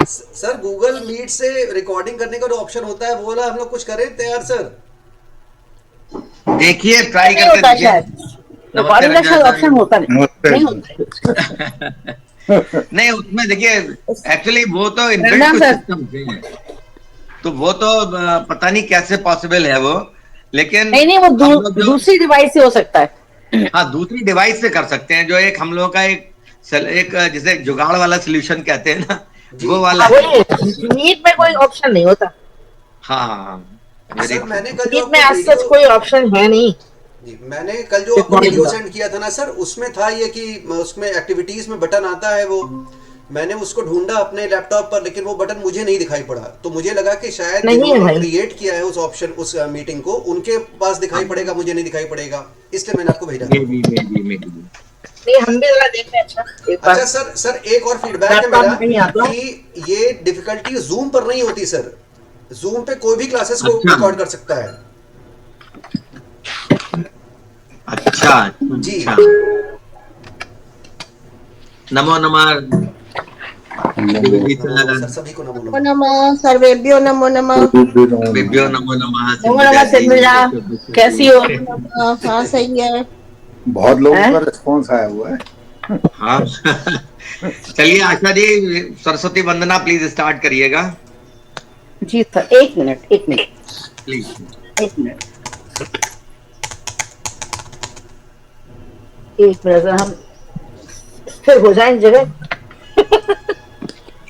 Sir Google meet से recording करने का जो ऑप्शन होता है वो वाला हम लोग कुछ करें तैयार सर। देखिए, ये ट्राई नहीं करके होता देखिए। शायद, नमस्ते रिकॉर्डिंग का रंजना शायद ऑप्शन सर। होता नहीं, नमस्ते नहीं जी। होता है उसका। नहीं, उसमें देखिए, एक्चुअली वो तो इनबिल्ट रंजना कुछ सर, सिस्टम है, तो वो तो पता नहीं कैसे पॉसिबल है वो। लेकिन नहीं नहीं, वो हम लोग जो, दूसरी डिवाइस से हो सकता है। हाँ, दूसरी डिवाइस से कर सकते हैं, जो एक हम लोगों का एक जिसे जुगाड़ वाला सोल्यूशन कहते हैं ना, जी। वो वाला हाँ है। वही, मीट में कोई ऑप्शन नहीं होता। हाँ हाँ हाँ, वेरी सर ट्रू। मैंने कल जो मीट में आपको आज सच वीडियो कोई ऑप्शन है नहीं जी मैंने कल जो आपको रिकॉर्डिंग वीडियो का। सेंड किया था ना सर, उसमें था ये कि उसमें एक्टिविटीज में बटन आता है वो, मैंने उसको ढूंढा अपने लैपटॉप पर लेकिन वो बटन मुझे नहीं दिखाई पड़ा, तो मुझे लगा कि शायद नहीं है जिन्होंने भाई, क्रिएट किया है उस ऑप्शन उस मीटिंग को उनके पास दिखाई हाँ, पड़ेगा, मुझे नहीं दिखाई पड़ेगा, इसलिए मैंने आपको भेजा था। May be. नहीं हम भी जरा देख रहे हैं, अच्छा एक अच्छा बार सर, सर एक और फीडबैक है लैपटॉप मेरा में कहीं आता हूँ। कि ये डिफिकल्टी जूम पर नहीं होती सर, जूम पे कोई भी क्लासेस को अच्छा रिकॉर्ड कर सकता है। अच्छा जी। अच्छा। नमो नमः। द्विवेदी नमो नमः सर। सर, सभी को नमो नमो नमः। नमः सर्वेभ्यो नमो नमः। बेब्यो नमो नमः। नमो सिंधुजा नमः जी, सिंधुजा, डॉक्टर बसु जी। कैसी हो? हाँ सही है। बहुत लोगों हैं? का रिस्पॉन्स आया हुआ है। हाँ। चलिए आशा जी, सरस्वती वंदना प्लीज स्टार्ट करिएगा। जी सर, एक मिनट एक मिनट प्लीज। एक मिनट एक मिनट सर, हम स्थिर हो जाए जगह,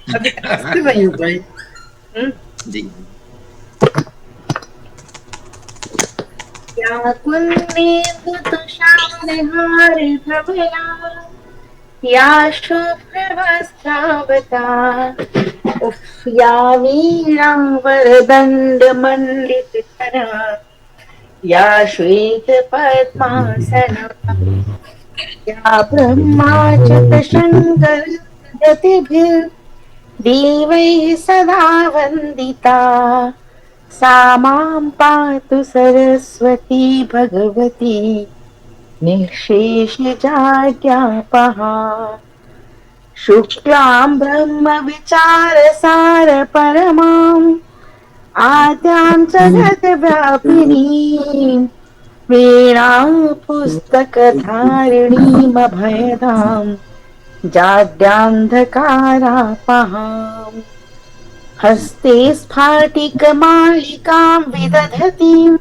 अभी तक स्थिर नहीं हो पाए। जी। क्या कुन्नी तुषार धवला, या शुभ्र वस्त्रावता, उफ या वीणांबर दंड मंडित करा, या श्वेत पद्मासना, या ब्रह्माच्युत शंकर जतिभिर् देवैः सदा वन्दिता, सा मां पातु सरस्वती भगवती निःशेषजाड्यापहा। शुक्लां ब्रह्म विचारसार परमां आद्यां जगद्व्यापिनीं वीणां पुस्तकधारिणीमभयदां जाड्यान्धकारापहाम्। हस्ते स्फाटिकमालिकां विदधतीं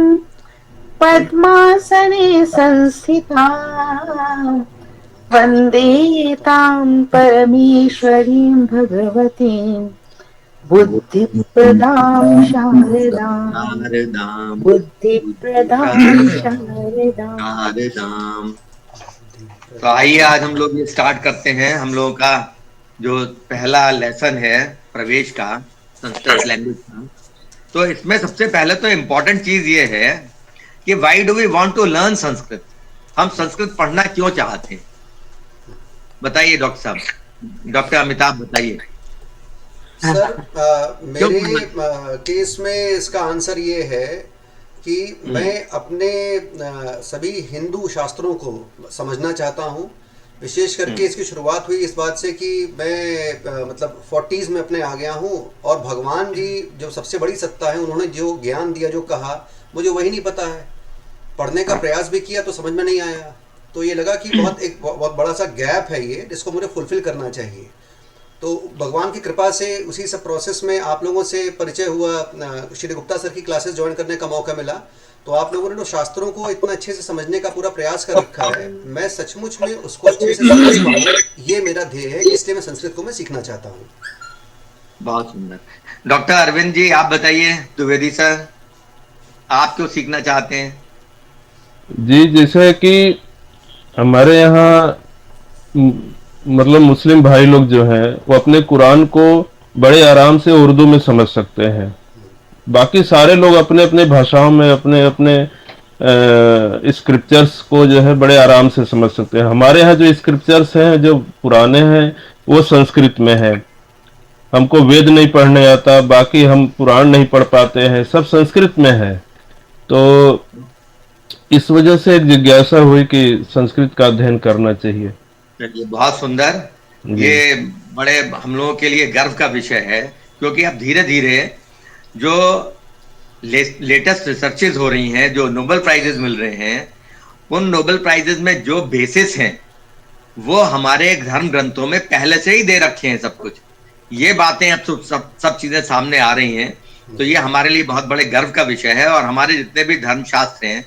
पद्मासने संस्थितां वन्दे तां परमेश्वरीं भगवतीं बुद्धिप्रदां शारदां, शारदाम। बुद्धिप्रदां शारदां। शारदाम। तो आइए आज हम लोग ये स्टार्ट करते हैं। हम लोगों का जो पहला लेसन है प्रवेश का, संस्कृत लैंग्वेज का। तो इसमें सबसे पहले तो इम्पोर्टेंट चीज ये है कि why do we want to learn Sanskrit. हम संस्कृत पढ़ना क्यों चाहते हैं, बताइए डॉक्टर साहब, डॉक्टर अमिताभ बताइए। सर क्यों मेरे पढ़ना? केस में इसका आंसर ये है कि मैं अपने सभी हिंदू शास्त्रों को समझना चाहता हूँ। विशेष करके इसकी शुरुआत हुई इस बात से कि मैं मतलब 40s में अपने आ गया हूँ, और भगवान जी जो सबसे बड़ी सत्ता है उन्होंने जो ज्ञान दिया, जो कहा, मुझे वही नहीं पता है। पढ़ने का प्रयास भी किया तो समझ में नहीं आया, तो ये लगा कि बहुत बड़ा सा गैप है ये, जिसको मुझे फुलफिल करना चाहिए। तो भगवान की कृपा से उसी सब प्रोसेस में आप लोगों से परिचय हुआ, श्री गुप्ता सर की क्लासेस ज्वाइन करने का मौका मिला। तो आप लोगों ने तो शास्त्रों को इतना अच्छे से समझने का पूरा प्रयास कर रखा है, मैं सचमुच में उसको अच्छे से समझ पाऊँ, ये मेरा ध्येय है, इसलिए मैं संस्कृत को मैं सीखना चाहता हूँ। बहुत सुंदर। डॉक्टर अरविंद जी आप बताइए, द्विवेदी सर आप क्यों सीखना चाहते हैं? जी, जैसे कि हमारे यहाँ मतलब मुस्लिम भाई लोग जो हैं वो अपने कुरान को बड़े आराम से उर्दू में समझ सकते हैं। बाकी सारे लोग अपने अपने भाषाओं में अपने अपने स्क्रिप्चर्स को जो है बड़े आराम से समझ सकते हैं। हमारे यहाँ जो स्क्रिप्चर्स हैं जो पुराने हैं वो संस्कृत में है। हमको वेद नहीं पढ़ने आता, बाकी हम पुराण नहीं पढ़ पाते हैं, सब संस्कृत में है। तो इस वजह से एक जिज्ञासा हुई कि संस्कृत का अध्ययन करना चाहिए। चलिए बहुत सुंदर। जी। ये बड़े हम लोगों के लिए गर्व का विषय है, क्योंकि अब धीरे धीरे जो लेटेस्ट रिसर्चेज हो रही हैं, जो नोबेल प्राइजेज मिल रहे हैं, उन नोबेल प्राइजेज में जो बेसिस हैं वो हमारे धर्म ग्रंथों में पहले से ही दे रखे हैं सब कुछ। ये बातें अब सब चीजें सामने आ रही हैं, तो ये हमारे लिए बहुत बड़े गर्व का विषय है। और हमारे जितने भी धर्मशास्त्र हैं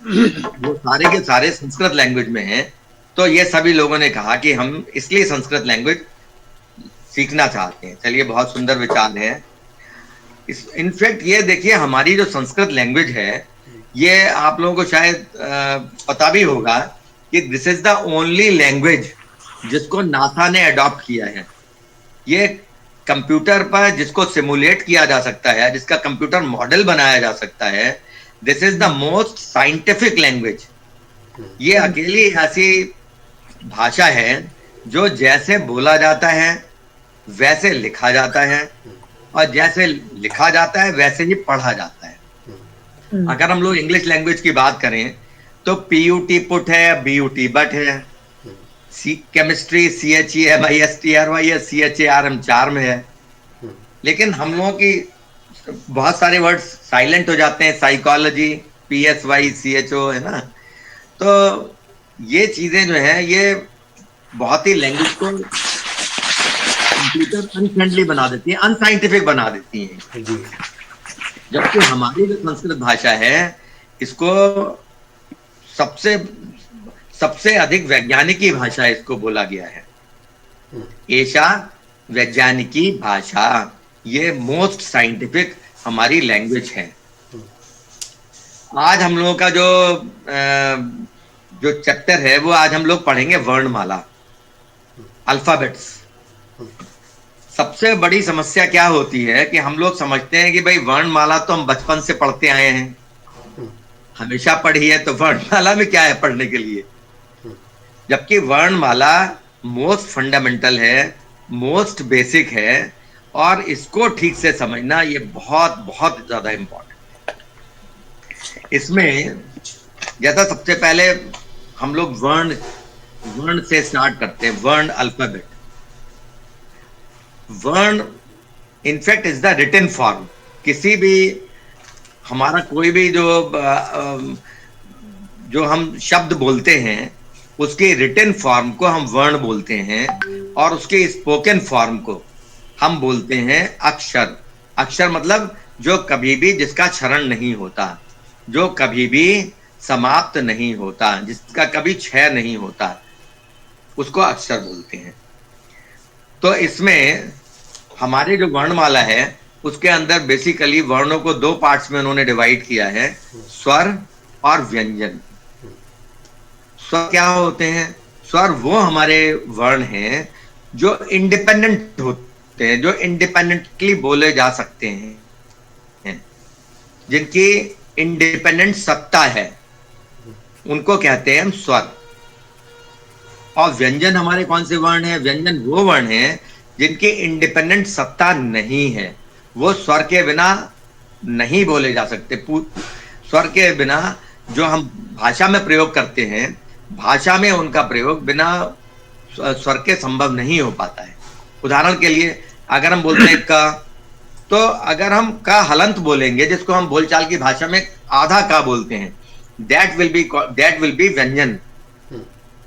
वो सारे के सारे संस्कृत लैंग्वेज में हैं। तो ये सभी लोगों ने कहा कि हम इसलिए संस्कृत लैंग्वेज सीखना चाहते हैं। चलिए, बहुत सुंदर विचार है। इनफैक्ट ये देखिए, हमारी जो संस्कृत लैंग्वेज है, ये आप लोगों को शायद पता भी होगा कि this is the only language जिसको नासा ने अडॉप्ट किया है। ये कंप्यूटर पर जिसको सिमुलेट किया जा सकता है, जिसका कंप्यूटर मॉडल बनाया जा सकता है, this is the most scientific language. ये अकेली ऐसी भाषा है जो जैसे बोला जाता है वैसे लिखा जाता है, और जैसे लिखा जाता है वैसे ही पढ़ा जाता है। अगर हम लोग इंग्लिश लैंग्वेज की बात करें तो PUT पुट है, BUT बट है, केमिस्ट्री CHEMISTRY CHARM चार्म है। लेकिन हम लोगों की बहुत सारे वर्ड्स साइलेंट हो जाते हैं, साइकोलॉजी PSYCHO है ना। तो ये चीजें जो है ये बहुत ही लैंग्वेज को कंप्यूटर अनफ्रेंडली बना देती है, अनसाइंटिफिक बना देती है। जबकि हमारी जो संस्कृत भाषा है, इसको सबसे अधिक वैज्ञानिकी भाषा इसको बोला गया है। एषा वैज्ञानिकी भाषा, ये मोस्ट साइंटिफिक हमारी लैंग्वेज है। आज हम लोगों का जो चैप्टर है वो आज हम लोग पढ़ेंगे वर्णमाला, अल्फाबेट्स। सबसे बड़ी समस्या क्या होती है कि हम लोग समझते हैं कि भाई वर्णमाला तो हम बचपन से पढ़ते आए हैं, हमेशा पढ़ी है, तो वर्णमाला में क्या है पढ़ने के लिए। जबकि वर्णमाला मोस्ट फंडामेंटल है, मोस्ट बेसिक है, और इसको ठीक से समझना ये बहुत बहुत ज्यादा इंपॉर्टेंट है। इसमें जैसा सबसे पहले हम लोग वर्ण से स्टार्ट करते हैं, वर्ण अल्फाबेट। वर्ण in fact is the written form. किसी भी हमारा कोई भी जो हम शब्द बोलते हैं उसके रिटन फॉर्म को हम वर्ण बोलते हैं, और उसके स्पोकन फॉर्म को हम बोलते हैं अक्षर। अक्षर मतलब जो कभी भी जिसका क्षरण नहीं होता, जो कभी भी समाप्त नहीं होता, जिसका कभी क्षय नहीं होता, उसको अक्षर बोलते हैं। तो इसमें हमारे जो वर्णमाला है उसके अंदर बेसिकली वर्णों को दो पार्ट्स में उन्होंने डिवाइड किया है, स्वर और व्यंजन। स्वर क्या होते हैं? स्वर वो हमारे वर्ण हैं जो इंडिपेंडेंट होते हैं, जो इंडिपेंडेंटली बोले जा सकते हैं, जिनकी इंडिपेंडेंट सत्ता है, उनको कहते हैं हम स्वर। और व्यंजन हमारे कौन से वर्ण हैं? व्यंजन वो वर्ण हैं जिनकी इंडिपेंडेंट सत्ता नहीं है, वो स्वर के बिना नहीं बोले जा सकते। स्वर के बिना जो हम भाषा में प्रयोग करते हैं, भाषा में उनका प्रयोग बिना स्वर के संभव नहीं हो पाता है। उदाहरण के लिए अगर हम बोलते हैं का, तो अगर हम का हलंत बोलेंगे, जिसको हम बोलचाल की भाषा में आधा का बोलते हैं, दैट विल बी व्यंजन,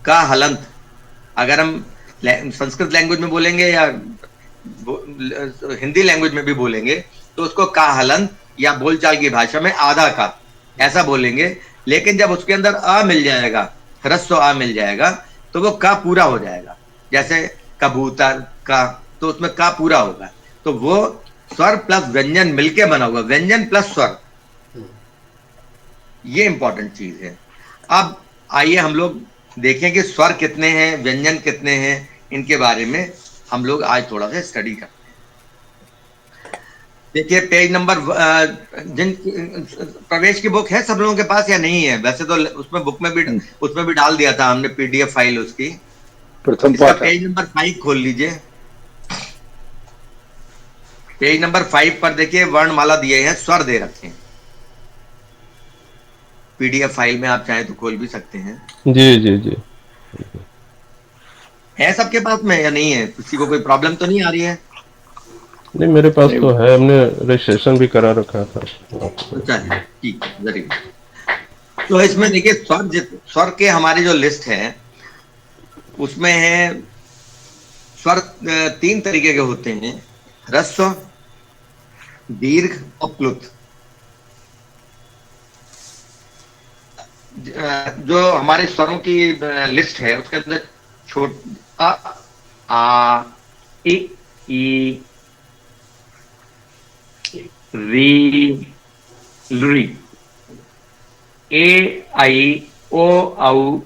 का हलंत। अगर हम संस्कृत लैंग्वेज में बोलेंगे या हिंदी लैंग्वेज में भी बोलेंगे तो उसको का हलंत या बोलचाल की भाषा में आधा का ऐसा बोलेंगे। लेकिन जब उसके अंदर अ मिल जाएगा, ह्रस्व अ मिल जाएगा, तो वो का पूरा हो जाएगा। जैसे कबूतर का, तो उसमें का पूरा होगा। तो वो स्वर प्लस व्यंजन मिलके बना हुआ, व्यंजन प्लस स्वर, ये इंपॉर्टेंट चीज है। अब आइए हम लोग देखें कि स्वर कितने हैं, व्यंजन कितने हैं, इनके बारे में हम लोग आज थोड़ा सा स्टडी करते हैं। देखिए पेज नंबर, जिन प्रवेश की बुक है सब लोगों के पास या नहीं है? वैसे तो उसमें बुक में भी डाल दिया था हमने PDF फाइल उसकी। प्रथम पेज नंबर 5 खोल लीजिए। पेज नंबर 5 पर देखिए वर्णमाला दिए हैं, स्वर दे रखे हैं। PDF फाइल में आप चाहे तो खोल भी सकते हैं। जी जी जी। है सबके पास में या नहीं है? किसी को कोई प्रॉब्लम तो नहीं आ रही है? नहीं, मेरे पास तो है, हमने रजिस्ट्रेशन भी करा रखा था। अच्छा है, ठीक है, वेरी गुड। तो इसमें देखिए स्वर के हमारी जो लिस्ट है उसमें है स्वर 3 तरीके के होते हैं, ह्रस्व, दीर्घ और प्लुत। जो हमारे स्वरों की लिस्ट है उसके अंदर छोट आ इ ई री लुरी, ए आई ओ औ,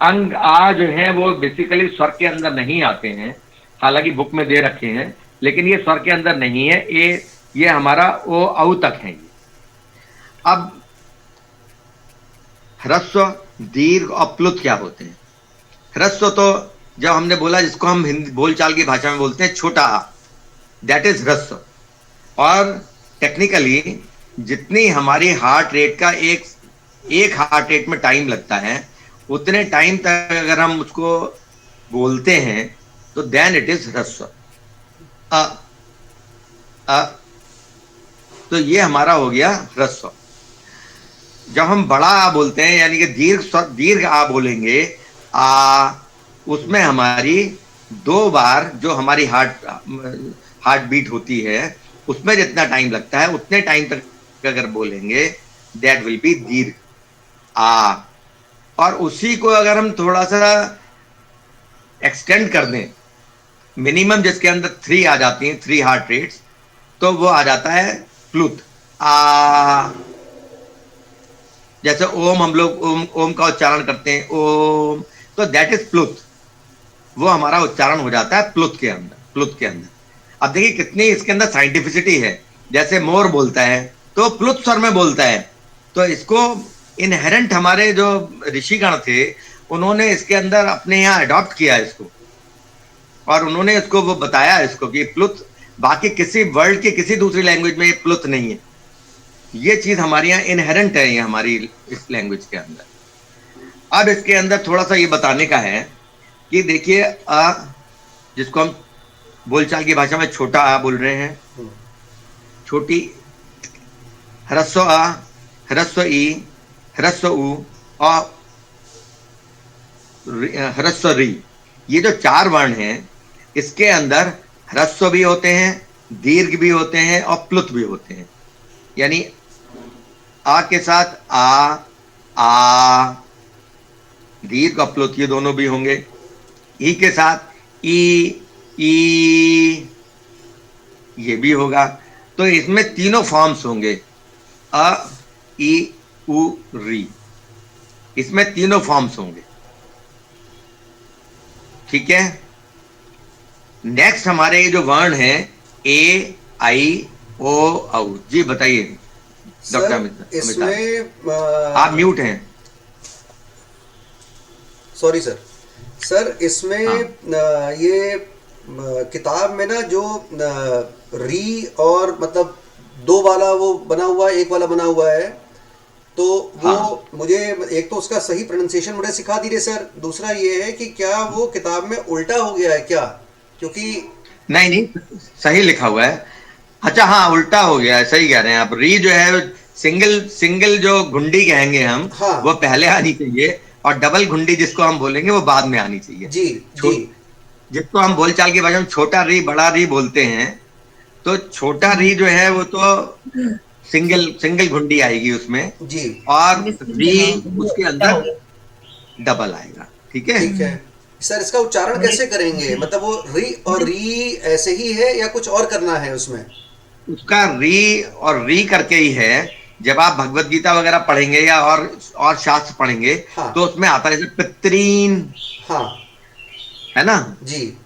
अंग आ जो है वो बेसिकली स्वर के अंदर नहीं आते हैं, हालांकि बुक में दे रखे हैं, लेकिन ये स्वर के अंदर नहीं है। ये हमारा ओ औ तक है। अब ह्रस्व, दीर्घ और प्लुत क्या होते हैं? ह्रस्व तो जब हमने बोला, जिसको हम हिंदी बोलचाल की भाषा में बोलते हैं छोटा आ, दैट इज ह्रस्व। और टेक्निकली जितनी हमारी हार्ट रेट का एक हार्ट रेट में टाइम लगता है, उतने टाइम तक अगर हम उसको बोलते हैं तो देन इट इज ह्रस्व। अ अ तो ये हमारा हो गया ह्रस्व। जब हम बड़ा आ बोलते हैं, यानी कि दीर्घ आ बोलेंगे, आ, उसमें हमारी 2 बार जो हमारी हार्ट बीट होती है, उसमें जितना टाइम लगता है उतने टाइम तक अगर बोलेंगे, दैट विल बी दीर्घ आ। और उसी को अगर हम थोड़ा सा एक्सटेंड कर दें, मिनिमम जिसके अंदर 3 आ जाती हैं, 3 हार्ट रेट्स, तो वो आ जाता है प्लुत आ। जैसे ओम, हम लोग ओम का उच्चारण करते हैं, ओम, तो दैट इज प्लुत। वो हमारा उच्चारण हो जाता है प्लुत के अंदर। अब देखिए कितनी इसके अंदर साइंटिफिसिटी है। जैसे मोर बोलता है तो प्लुत स्वर में बोलता है, तो इसको इनहेरेंट हमारे जो ऋषिगण थे उन्होंने इसके अंदर अपने यहाँ अडॉप्ट किया इसको, और उन्होंने इसको वो बताया इसको कि प्लुत, बाकी किसी वर्ल्ड की किसी दूसरी लैंग्वेज में ये प्लुत नहीं है। ये चीज हमारे यहाँ इनहेरेंट है, ये हमारी इस लैंग्वेज के अंदर। अब इसके अंदर थोड़ा सा ये बताने का है कि देखिए अ, जिसको हम बोलचाल की भाषा में छोटा आ बोल रहे हैं, छोटी ह्रस्व आ, ह्रस्व ई, ह्रस्व उ और ह्रस्व री, ये जो 4 वर्ण हैं इसके अंदर ह्रस्व भी होते हैं, दीर्घ भी होते हैं और प्लुत भी होते हैं। यानी आ के साथ आ, दीर्घ और प्लुत ये दोनों भी होंगे। ई के साथ ई, ये भी होगा। तो इसमें तीनों फॉर्म्स होंगे, अ, ई, उ, री, इसमें तीनों फॉर्म्स होंगे। ठीक है। नेक्स्ट हमारे ये जो वर्ण है ए, आई, ओ, औ, जी बताइए डॉक्टर सर अमिताभ। इसमें आप म्यूट हैं। Sorry sir. सर इसमें हाँ ये किताब में ना जो री और मतलब 2 वाला वो बना हुआ है, 1 वाला बना हुआ है, तो वो हाँ मुझे एक तो उसका सही प्रोनाउंसिएशन मुझे सिखा दीजिए सर। दूसरा ये है कि क्या वो किताब में उल्टा हो गया है क्या, क्योंकि नहीं नहीं, सही लिखा हुआ है। अच्छा हाँ, उल्टा हो गया है, सही कह रहे हैं आप। री जो है सिंगल जो घुंडी कहेंगे हम, हाँ वो पहले आनी चाहिए, और डबल घुंडी जिसको हम बोलेंगे वो बाद में आनी चाहिए। जी जी जिसको हम बोलचाल की भाषा में छोटा री बड़ा री बोलते हैं, तो छोटा री जो है वो तो सिंगल घुंडी आएगी उसमें, जी और री उसके अंदर डबल आएगा। ठीक है। ठीक है सर। इसका उच्चारण कैसे करेंगे, मतलब वो री और री ऐसे ही है या कुछ और करना है उसमें? उसका री और री करके ही है। जब आप भगवत गीता वगैरह पढ़ेंगे या और शास्त्र पढ़ेंगे, हाँ तो उसमें आता है जैसे पितरीन, हाँ है ना? जी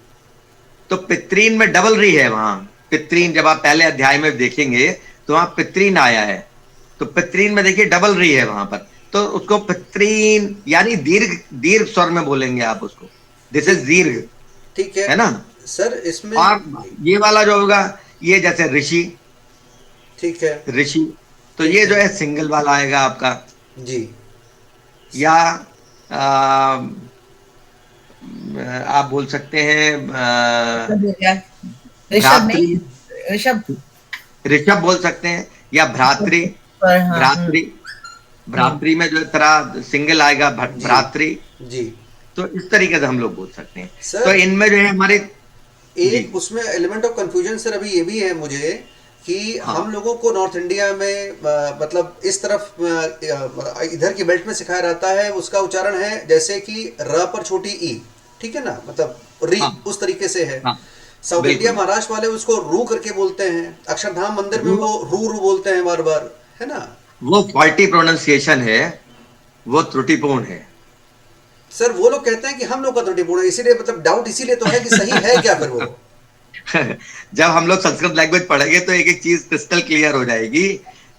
तो पितरीन में डबल री है वहां। पितरीन जब आप पहले अध्याय में देखेंगे तो वहां पितरीन आया है, तो पितरीन में देखिए डबल री है वहां पर, तो उसको पितरीन यानी दीर्घ स्वर में बोलेंगे आप उसको, दिस इज दीर्घ, ठीक है ना? सर इसमें और ये वाला जो होगा, ये जैसे ऋषि, ठीक है ऋषि, तो ठीक ये है जो है सिंगल वाला आएगा आपका। जी या आ, आप बोल सकते हैं ऋषभ भ्रातृ, नहीं, ऋषभ ऋषभ बोल सकते हैं, या भ्रातृ, पर हाँ। भ्रातृ, भ्रातृ में जो तरह सिंगल आएगा भ्रातृ, जी तो इस तरीके से हम लोग बोल सकते हैं। सर, तो इनमें जो है हमारे एक उसमें एलिमेंट ऑफ कंफ्यूजन सर अभी ये भी है मुझे कि हम लोगों को नॉर्थ इंडिया में मतलब इस तरफ इधर की बेल्ट में सिखाया जाता है, उसका उच्चारण है जैसे कि र पर छोटी ई, ठीक है ना, मतलब री, उस तरीके से है। साउथ इंडिया महाराष्ट्र वाले उसको रू करके बोलते हैं, अक्षरधाम मंदिर में वो रू रू बोलते हैं बार बार, है ना। वो फॉल्टी प्रोनाउंसिएशन है, वो त्रुटिपूर्ण है सर। वो लोग कहते हैं कि हम लोग का त्रुटिपूर्ण है, इसीलिए मतलब डाउट इसीलिए तो है कि सही है क्या फिर वो। जब हम लोग संस्कृत लैंग्वेज पढ़ेंगे तो एक एक चीज क्रिस्टल क्लियर हो जाएगी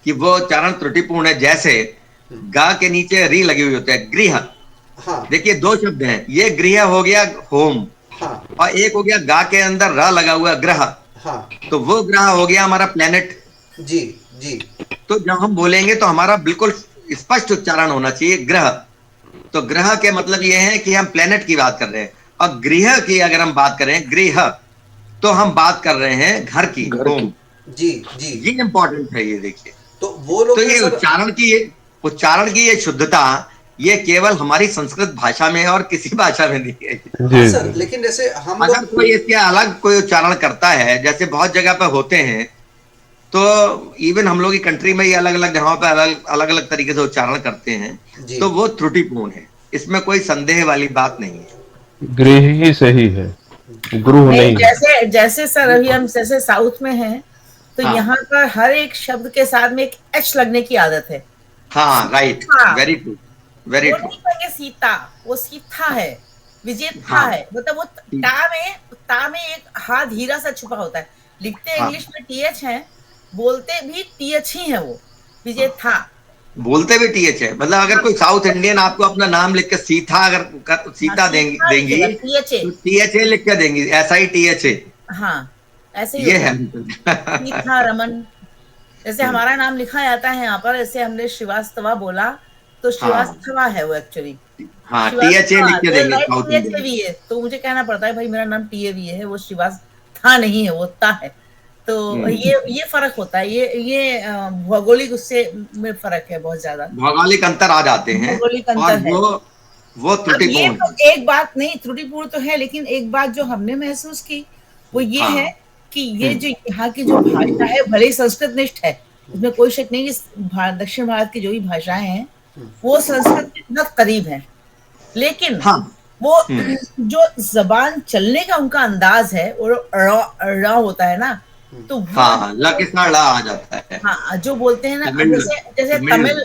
कि वो उच्चारण त्रुटिपूर्ण है। जैसे गा के नीचे री लगी हुई होती है, गृह। हाँ। देखिए दो शब्द हैं, ये गृह हो गया होम, हाँ। और एक हो गया गा के अंदर र लगा हुआ ग्रह। हाँ। तो वो ग्रह हो गया हमारा प्लेनेट। जी जी। तो जब हम बोलेंगे तो हमारा बिल्कुल स्पष्ट उच्चारण होना चाहिए ग्रह। तो ग्रह के मतलब ये है कि हम प्लेनेट की बात कर रहे हैं, और गृह की अगर हम बात करें गृह, तो हम बात कर रहे हैं घर की, होम। जी जी, ये इंपॉर्टेंट है। ये देखिए, तो वो लोग तो ये उच्चारण की ये शुद्धता, ये केवल हमारी संस्कृत भाषा में है और किसी भाषा में नहीं है। हाँ सर, लेकिन जैसे हम अगर लोग कोई इसके अलग कोई उच्चारण करता है, जैसे बहुत जगह पे होते हैं, तो इवन हम लोग की कंट्री में ये अलग अलग जगहों पे अलग अलग तरीके से उच्चारण करते हैं, तो वो त्रुटिपूर्ण है, इसमें कोई संदेह वाली बात नहीं है। गृह ही सही है, गृह नहीं। जैसे जैसे सर अभी हम जैसे साउथ में हैं, तो यहाँ पर हर एक शब्द के साथ में एक एच लगने की आदत है। हाँ, right, very true, very true. Sita, वो सीता है, विजय था है, मतलब वो ता में एक हाथ हीरा सा छुपा होता है। लिखते इंग्लिश में टीएच है, बोलते भी टीएच ही है। वो विजय था, बोलते भी टीएच है। मतलब अगर कोई साउथ इंडियन आपको अपना नाम लिख के सीता अगर सीता देंगी तो टीएच ए लिख के देंगी, ऐसा ही टीएच है। हाँ, ऐसे ये है सीता रमन। जैसे हमारा नाम लिखा जाता है यहाँ पर, जैसे हमने श्रीवास्तवा बोला तो श्रीवास्तवा है वो एक्चुअली। हाँ, टीएच ए लिख के देंगे साउथ इंडियन भी है, तो मुझे कहना पड़ता है भाई मेरा नाम टीएवी है, वो श्रीवास था नहीं है, वो ता है। तो ये फर्क होता है, ये भौगोलिक उससे में फर्क है, बहुत ज्यादा भौगोलिक अंतर आ जाते हैं। भौगोलिक अंतर है, वो त्रुटिपूर्ण। तो एक बात नहीं, त्रुटिपूर्ण तो है, लेकिन एक बात जो हमने महसूस की वो ये है कि ये जो यहाँ की जो भाषा है, भले ही संस्कृत निष्ठ है, इसमें कोई शक नहीं कि दक्षिण भारत की जो भी भाषाएं हैं वो संस्कृत के बहुत करीब है, लेकिन वो जो जबान चलने का उनका अंदाज है वो रा होता है ना, तो ला के साथ ला आ जाता है। हाँ, जो बोलते हैं ना, जैसे तमिल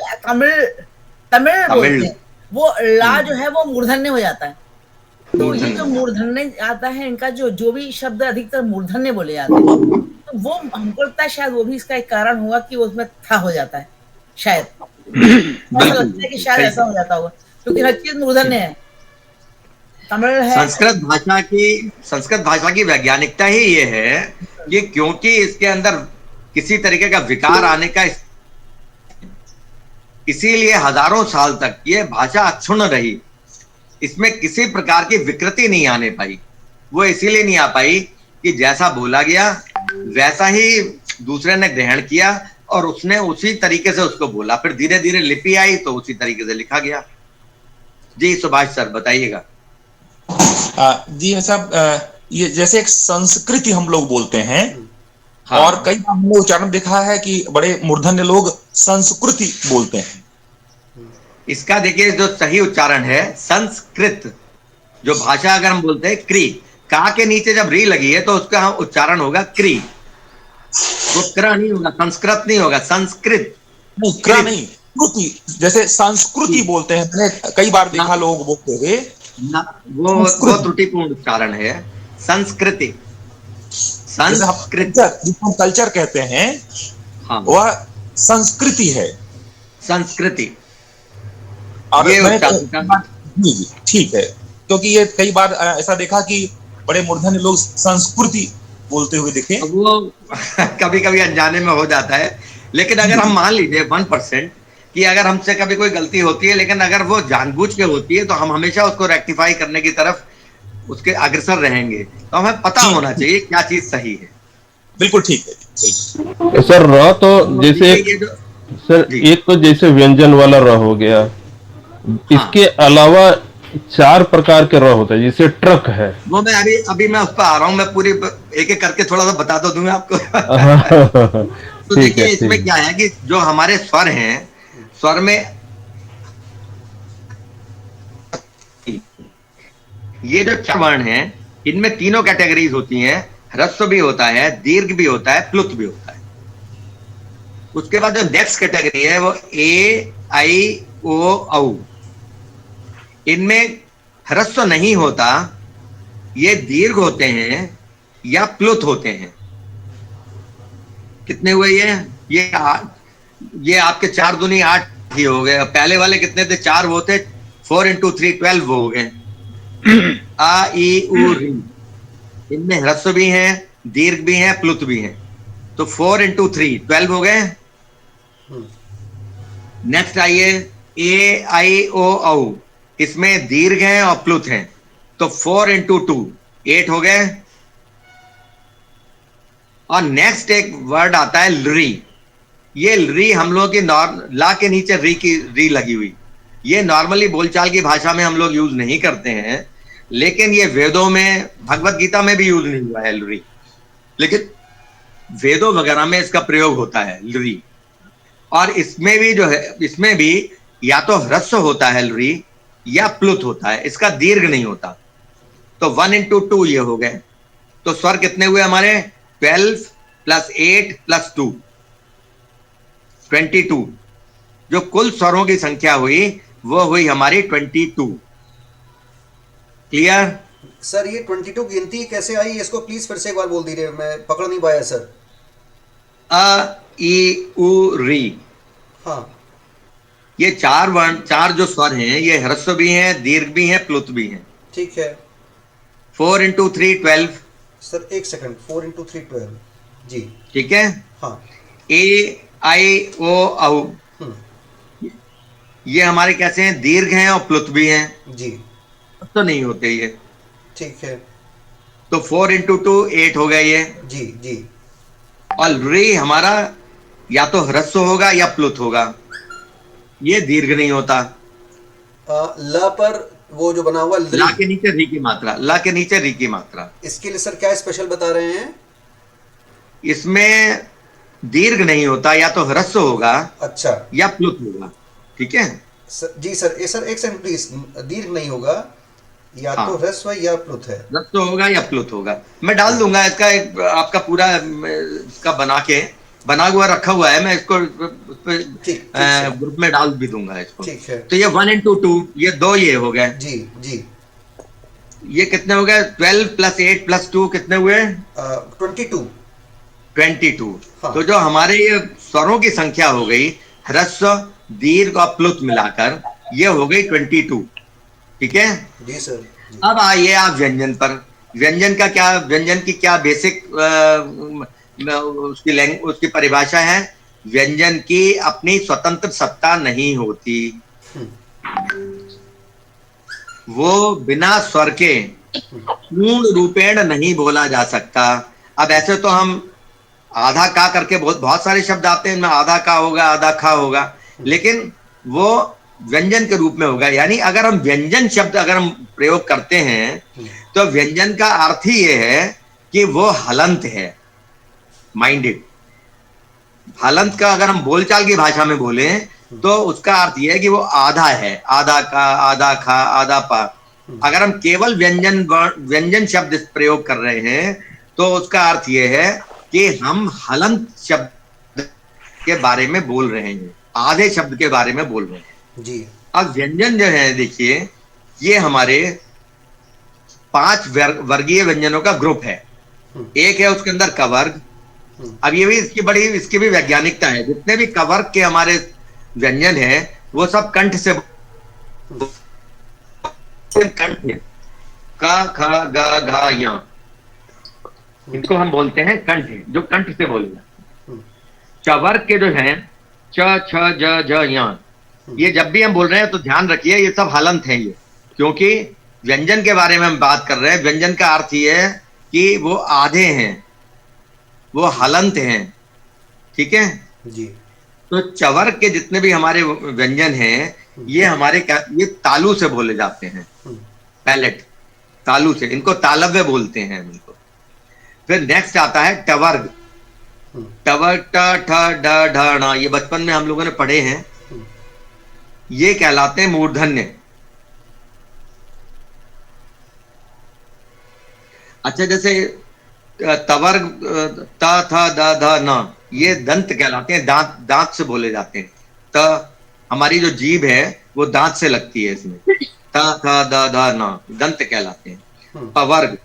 बोलते हैं, वो ला जो है वो मूर्धन्य हो जाता है। तो ये जो मूर्धन्य आता है, इनका जो भी शब्द अधिकतर मूर्धन्य बोले जाते हैं, तो वो हमको लगता है शायद वो भी इसका एक कारण होगा कि वो उसमें था हो जाता है, शायद ऐसा लगता है कि शायद ऐसा हो जाता होगा, क्योंकि हर चीज मूर्धन्य है। तमिल है, संस्कृत भाषा की वैज्ञानिकता ही ये है कि क्योंकि इसके अंदर किसी तरीके का विकार आने का, इसीलिए हजारों साल तक ये भाषा अक्षुण्ण रही, इसमें किसी प्रकार की विकृति नहीं आने पाई। वो इसीलिए नहीं आ पाई कि जैसा बोला गया वैसा ही दूसरे ने ग्रहण किया और उसने उसी तरीके से उसको बोला, फिर धीरे धीरे लिपि आई तो उसी तरीके से लिखा गया। जी सुभाष सर बताइएगा। जी साहब, ये जैसे एक संस्कृति हम लोग बोलते हैं, और कई बार हमने उच्चारण देखा है कि बड़े मूर्धन्य लोग संस्कृति बोलते हैं। इसका देखिए जो सही उच्चारण है संस्कृत, जो भाषा अगर हम बोलते हैं क्री, का के नीचे जब री लगी है तो उसका उच्चारण होगा क्री, वो क्र नहीं होगा, संस्कृत नहीं होगा, संस्कृत नहीं, क्र नहीं, कृति। जैसे संस्कृति बोलते हैं, मैंने कई बार देखा लोग बोलते हुए, वो त्रुटिपूर्ण उच्चारण है। संस्कृति, जिसको हम कल्चर कहते हैं, वह संस्कृति है, संस्कृति। और जी ठीक है, क्योंकि ये कई बार ऐसा देखा कि बड़े मूर्धन्य लोग संस्कृति बोलते हुए देखे। वो कभी कभी अनजाने में हो जाता है, लेकिन अगर हम मान लीजिए 1% कि अगर हमसे कभी कोई गलती होती है, लेकिन अगर वो जानबूझ के होती है तो हम हमेशा उसको रेक्टिफाई करने की तरफ उसके अग्रसर रहेंगे। तो हमें पता होना चाहिए क्या चीज सही है। बिल्कुल ठीक है। सर र तो जैसे ये जो सर जी एक तो जैसे व्यंजन वाला र हो गया, हाँ, इसके अलावा 4 प्रकार के र होते हैं, जैसे ट्रक है। वो मैं अभी मैं उस पर आ रहा हूँ, मैं पूरी एक एक करके थोड़ा सा बता तो दूंगा आपको। तो ठीक देखिए है, इसमें ठीक। क्या है कि जो हमारे स्वर हैं, स्वर में ये जो 4 वर्ण हैं, इनमें तीनों कैटेगरीज होती हैं। ह्रस्व भी होता है, दीर्घ भी होता है, प्लुत भी होता है। उसके बाद जो नेक्स्ट कैटेगरी है वो ए आई ओ औ। इनमें ह्रस्व नहीं होता, ये दीर्घ होते हैं या प्लुत होते हैं। कितने हुए ये आपके 4 दूनी 8 ही हो गए। पहले वाले कितने थे? 4 वो थे, 4 into 3 12 हो गए। आ ई उ री, इनमें ह्रस्व भी हैं, दीर्घ भी हैं, प्लुत भी हैं। तो 4 into 3 12 हो गए। नेक्स्ट आइए ए आई ओ औ, इसमें दीर्घ हैं और प्लुत हैं। तो 4 into 2 8 हो गए। और नेक्स्ट एक वर्ड आता है लरी। ये लरी हम लोग की ला के नीचे री लगी हुई, ये नॉर्मली बोलचाल की भाषा में हम लोग यूज नहीं करते हैं, लेकिन ये वेदों में, भगवत गीता में भी यूज नहीं हुआ है लरी, लेकिन वेदों वगैरह में इसका प्रयोग होता है लरी। और इसमें भी जो है, इसमें भी या तो ह्रस्व होता है लरी या प्लुत होता है, इसका दीर्घ नहीं होता। तो 1 into 2 ये हो गए। तो स्वर कितने हुए हमारे? 12 + 8 + 2 22। जो कुल स्वरों की संख्या हुई वो हुई हमारी 22। क्लियर? सर ये 22 गिनती कैसे आई, इसको प्लीज फिर से एक बार बोल दीजिए, मैं पकड़ नहीं पाया सर। अ ई उ री, हाँ ये 4 वर्ण, 4 जो स्वर हैं, ये ह्रस्व भी हैं, दीर्घ भी हैं, प्लुत भी हैं। ठीक है 4 into 3 12। सर, एक सेकंड, 4 into 3 12 जी। ठीक है। हाँ ए आई ओ औ, ये हमारे कैसे हैं? दीर्घ हैं और प्लुत भी हैं। जी तो नहीं होते ये। ठीक है तो 4 into 2 8 हो गया ये। जी जी। और री हमारा या तो ह्रस्व होगा या प्लुत होगा, ये दीर्घ नहीं होता। ल पर वो जो बना हुआ ला के नीचे री की मात्रा, ला के नीचे री की मात्रा, इसके लिए सर क्या स्पेशल बता रहे हैं? इसमें दीर्घ नहीं होता, या तो ह्रस्व होगा अच्छा या प्लुत होगा। ठीक है जी सर, सर एक सेकंड प्लीज, दीर्घ नहीं होगा, या हाँ, तो ह्रस्व या प्लुत है। ह्रस्व होगा या प्लुत होगा। मैं डाल दूंगा इसका एक आपका पूरा इसका बना हुआ रखा हुआ है, मैं इसको ग्रुप में डाल भी दूंगा इसको। ठीक है। तो ये 1 into 2, ये 2 ये हो गए। जी जी। ये कितने हो गए? 12 + 8 + 2 कितने हुए? 22। 22। हाँ। तो जो हमारे ये स्वरों की संख्या हो गई, ह्रस्व, दीर्घ और प्लुत मिलाकर, ये हो गई 22। ठीक है जी सर जी। अब आइए आप व्यंजन पर। व्यंजन का क्या, व्यंजन की क्या बेसिक उसकी परिभाषा है? व्यंजन की अपनी स्वतंत्र सत्ता नहीं होती, वो बिना स्वर के पूर्ण रूपेण नहीं बोला जा सकता। अब ऐसे तो हम आधा का करके बहुत सारे शब्द आते हैं, इनमें आधा का होगा, आधा खा होगा, लेकिन वो व्यंजन के रूप में होगा। यानी अगर हम व्यंजन शब्द अगर हम प्रयोग करते हैं, तो व्यंजन का अर्थ ही ये है कि वो हलंत है, माइंडेड। हलंत का अगर हम बोलचाल की भाषा में बोले तो उसका अर्थ यह है कि वो आधा है, आधा का, आधा खा, आधा पा। अगर हम केवल व्यंजन शब्द प्रयोग कर रहे हैं तो उसका अर्थ यह है कि हम हलंत शब्द के बारे में बोल रहे हैं, आधे शब्द के बारे में बोल रहे हैं जी। अब व्यंजन जो है, देखिए ये हमारे 5 वर्गीय व्यंजनों का ग्रुप है। एक है उसके अंदर कवर्ग। अब ये भी इसकी भी वैज्ञानिकता है। जितने भी कवर्ग के हमारे व्यंजन है वो सब कंठ से, कंठ है, का, खा, गा, घा, या, इनको हम बोलते हैं कंठ, जो कंठ से बोलेगा। चवर्ग के जो हैं च, छ, ज, ज, या, ये जब भी हम बोल रहे हैं तो ध्यान रखिए ये सब हलंत हैं ये, क्योंकि व्यंजन के बारे में हम बात कर रहे हैं। व्यंजन का अर्थ ये है कि वो आधे हैं, वो हलंत हैं, ठीक है जी। तो चवर के जितने भी हमारे व्यंजन हैं ये हमारे ये तालु से बोले जाते हैं, पैलेट तालु से, इनको तालव्य बोलते हैं इनको। फिर नेक्स्ट आता है टवर्ग, टवर ट ठ ड ढ ण, ये बचपन में हम लोगों ने पढ़े हैं, ये कहलाते हैं मूर्धन्य। अच्छा, जैसे तवर्ग त थ द ध न, ये दंत कहलाते हैं, दांत, दांत से बोले जाते हैं। त हमारी जो जीभ है वो दांत से लगती है, इसमें त थ द ध न दंत कहलाते हैं। पवर्ग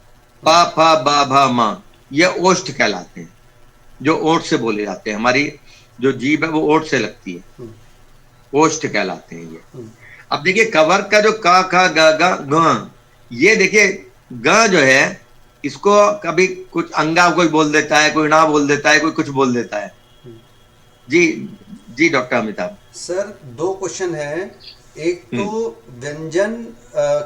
प फ ब भ म, ये ओष्ठ कहलाते हैं, जो ओठ से बोले जाते हैं। हमारी जो जीभ है वो ओठ से लगती है, ओष्ठ कहलाते हैं ये। अब देखिए कवर का जो क ख ग ग ग, ये देखिए ग जो है इसको कभी कुछ अंगा कोई बोल देता है, कोई ना बोल देता है, कोई कुछ बोल देता है। जी जी डॉक्टर अमिताभ सर, दो क्वेश्चन है। एक तो व्यंजन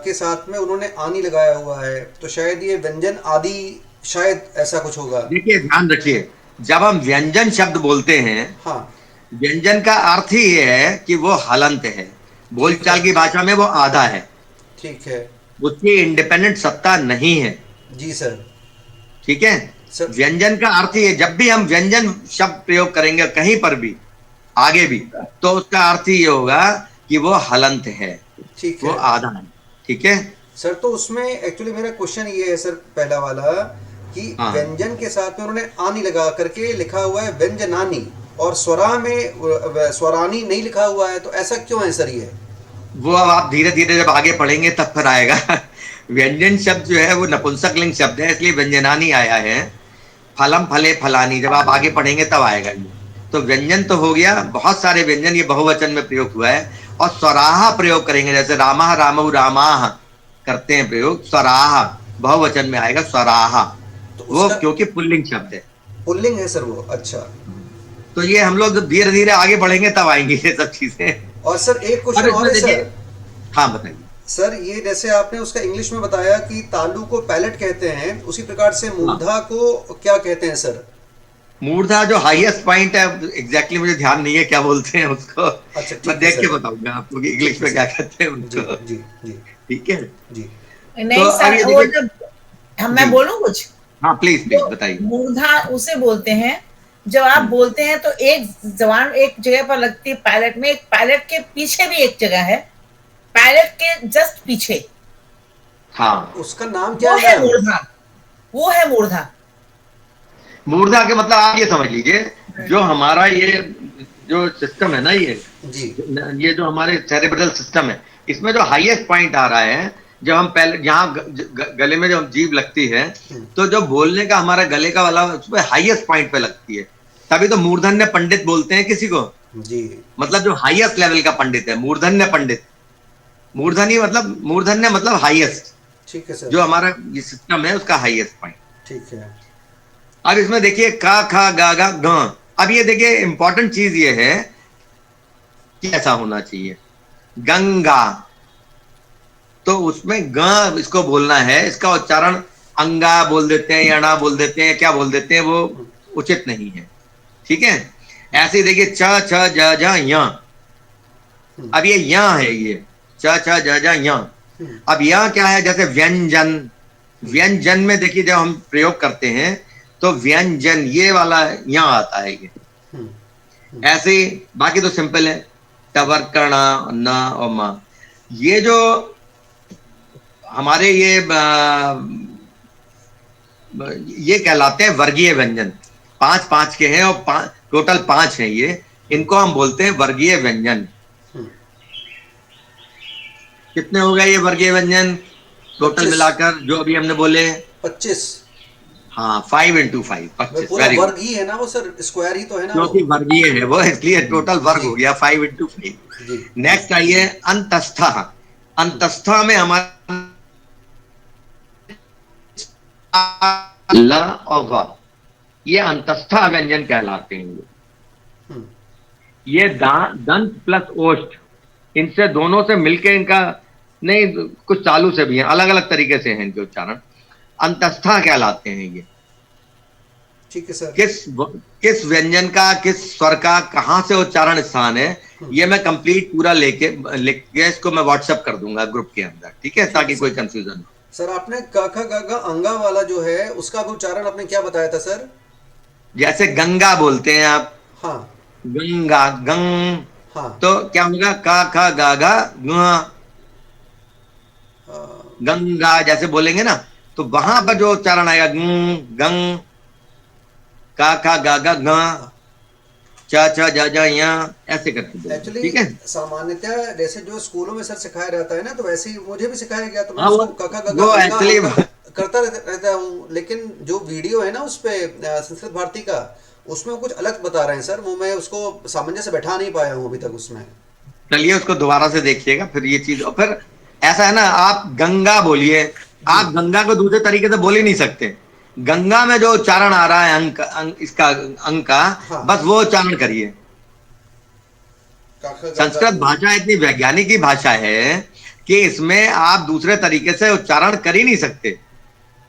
के साथ में उन्होंने आनी लगाया हुआ है, तो शायद ये व्यंजन आदि, शायद ऐसा कुछ होगा। देखिए ध्यान रखिए, जब हम व्यंजन शब्द बोलते हैं, हाँ, व्यंजन का अर्थ ही ये है कि वो हलंत है, बोलचाल की भाषा में वो आधा है, ठीक है। उसकी इंडिपेंडेंट सत्ता नहीं है। जी सर। ठीक है सर, व्यंजन का अर्थ ही है, जब भी हम व्यंजन शब्द प्रयोग करेंगे कहीं पर भी आगे भी, तो उसका अर्थ ही ये होगा कि वो हलंत है, ठीक वो है आधा है। ठीक है सर। तो उसमें एक्चुअली मेरा क्वेश्चन ये है सर, पहला वाला, कि हाँ। व्यंजन के साथ में उन्होंने आनी लगा करके लिखा हुआ है व्यंजनानी, और स्वरा में स्वरानी नहीं लिखा हुआ है, तो ऐसा क्यों है सर ये? वो अब आप धीरे धीरे जब आगे पढ़ेंगे तब फिर आएगा। व्यंजन शब्द जो है वो नपुंसक लिंग शब्द है, इसलिए व्यंजनानी आया है। फलम फले फलानी, जब आप आगे पढ़ेंगे तब आएगा ये। तो व्यंजन तो हो गया, बहुत सारे व्यंजन ये बहुवचन में प्रयोग हुआ है। और स्वराहा प्रयोग करेंगे, जैसे रामा रामऊ रामाह करते हैं प्रयोग, स्वराहा बहुवचन में आएगा स्वराहा, तो वो उसका क्योंकि पुल्लिंग शब्द है। पुल्लिंग है सर वो, अच्छा। तो ये हम लोग धीरे धीरे आगे बढ़ेंगे तब आएंगी ये सब चीजें। और सर एक और क्वेश्चन और है देखिए, सर। हाँ बताइए सर, ये जैसे आपने उसका इंग्लिश में बताया कि तालु को पैलेट कहते हैं, उसी प्रकार से मूर्धा को क्या कहते हैं सर? मूर्धा जो हाईएस्ट पॉइंट है, एग्जैक्टली मुझे ध्यान नहीं है क्या बोलते हैं उसको। अच्छा, मैं देख के बताऊंगा आपको कि इंग्लिश में क्या कहते हैं उनको। जी जी ठीक है जी। नहीं तो सर, अब ये वो देखिए- जब मैं बोलूं कुछ, हाँ प्लीज प्लीज तो बताइए। मूर्धा उसे बोलते हैं जब आप बोलते हैं तो एक जबान एक जगह पर लगती है पायलट में, एक पायलट के पीछे भी एक जगह है, पायलट के जस्ट पीछे, हाँ उसका नाम क्या वो है है? मूर्धा, वो है मूर्धा। मूर्धा के मतलब आप ये समझ लीजिए, जो हमारा ये जो सिस्टम है ना, ये जो हमारे सेरेब्रल सिस्टम है, इसमें जो हाईएस्ट पॉइंट आ रहा है, जब हम पहले यहाँ गले में जब जीभ लगती है, तो जो बोलने का हमारा गले का वाला उसमें हाईएस्ट पॉइंट पे लगती है, तभी तो मूर्धन्य पंडित बोलते हैं किसी को। जी। मतलब जो हाईएस्ट लेवल का पंडित है, मूर्धन्य पंडित। मूर्धन्य मतलब हाईएस्ट, ठीक है सर। जो हमारा ये सिस्टम है उसका हाईएस्ट पॉइंट। ठीक है। अब इसमें देखिए का खा गा गा ग। अब ये देखिए इंपॉर्टेंट चीज ये है कि ऐसा होना चाहिए गंगा, तो उसमें ग इसको बोलना है, इसका उच्चारण अंगा बोल देते हैं, यणा बोल देते हैं, क्या बोल देते हैं, वो उचित नहीं है। ठीक है, ऐसे ही देखिए च छ ज ज य। अब ये य है, ये च छ ज ज य। अब यह क्या है, जैसे व्यंजन, व्यंजन में देखिए जब हम प्रयोग करते हैं तो व्यंजन ये वाला यहाँ आता है ये। ऐसे बाकी तो सिंपल है, टवर कर्ण न और म। ये जो हमारे ये कहलाते हैं वर्गीय व्यंजन, 5 के हैं और टोटल 5 हैं ये, इनको हम बोलते हैं वर्गीय व्यंजन। कितने हो गए ये वर्गीय व्यंजन टोटल मिलाकर जो अभी हमने बोले? 25। हाँ, 5 into 5 25। पूरा वर्ग ही है ना वो सर, स्क्वायर ही तो है ना वो। क्योंकि वर्गीय है वो, इसलिए टोटल वर्ग हो गया 5 into 5। नेक्स्ट आइए अंतस्था। अंतस्था में हमारा ल और व, ये अंतस्था व्यंजन कहलाते हैं। ये दंत प्लस ओष्ठ, इनसे दोनों से मिलके इनका नहीं, कुछ चालू से भी हैं, अलग अलग तरीके से हैं इनके उच्चारण। अंतस्था कहलाते हैं ये। ठीक है सर। किस व्यंजन का, किस स्वर का कहाँ से उच्चारण स्थान है, ये मैं कंप्लीट पूरा लिख के इसको मैं व्हाट्सएप कर दूंगा ग्रुप के अंदर, ठीक है, ताकि कोई कंफ्यूजन हो। सर आपने क ख ग घ अंगा वाला जो है उसका भी उच्चारण आपने क्या बताया था सर? जैसे गंगा बोलते हैं आप, हाँ गंगा, गंग, हाँ तो क्या होगा, का खा गा गा ग, गंगा जैसे बोलेंगे ना, तो वहां पर जो उच्चारण आएगा गंग, गंग, का खा गा गा ग, चा चा जा जा या, ऐसे करके बोलेंगे, एक्चुअली ठीक है। सामान्यतः जैसे जो स्कूलों में सर सिखाया जाता है ना, तो वैसे ही मुझे भी सिखाया गया, तो मैं हाँ, उसको क ख ग घ वो अंगा एक्चुअली अंगा करता रहता हूँ। लेकिन जो वीडियो है ना उस पे संस्कृत भारती का, उसमें कुछ अलग बता रहे हैं सर, वो मैं उसको सामंजस्य बैठा नहीं पाया हूँ अभी तक उसमें। चलिए उसको दोबारा से देखिएगा फिर ये चीज। और फिर ऐसा है ना, आप गंगा बोलिए, आप गंगा को दूसरे तरीके से बोल ही नहीं सकते। गंगा में जो उच्चारण आ रहा है इसका अंक का, हाँ। बस वो उच्चारण करिए। संस्कृत भाषा इतनी वैज्ञानिक भाषा है कि इसमें आप दूसरे तरीके से उच्चारण कर ही नहीं सकते।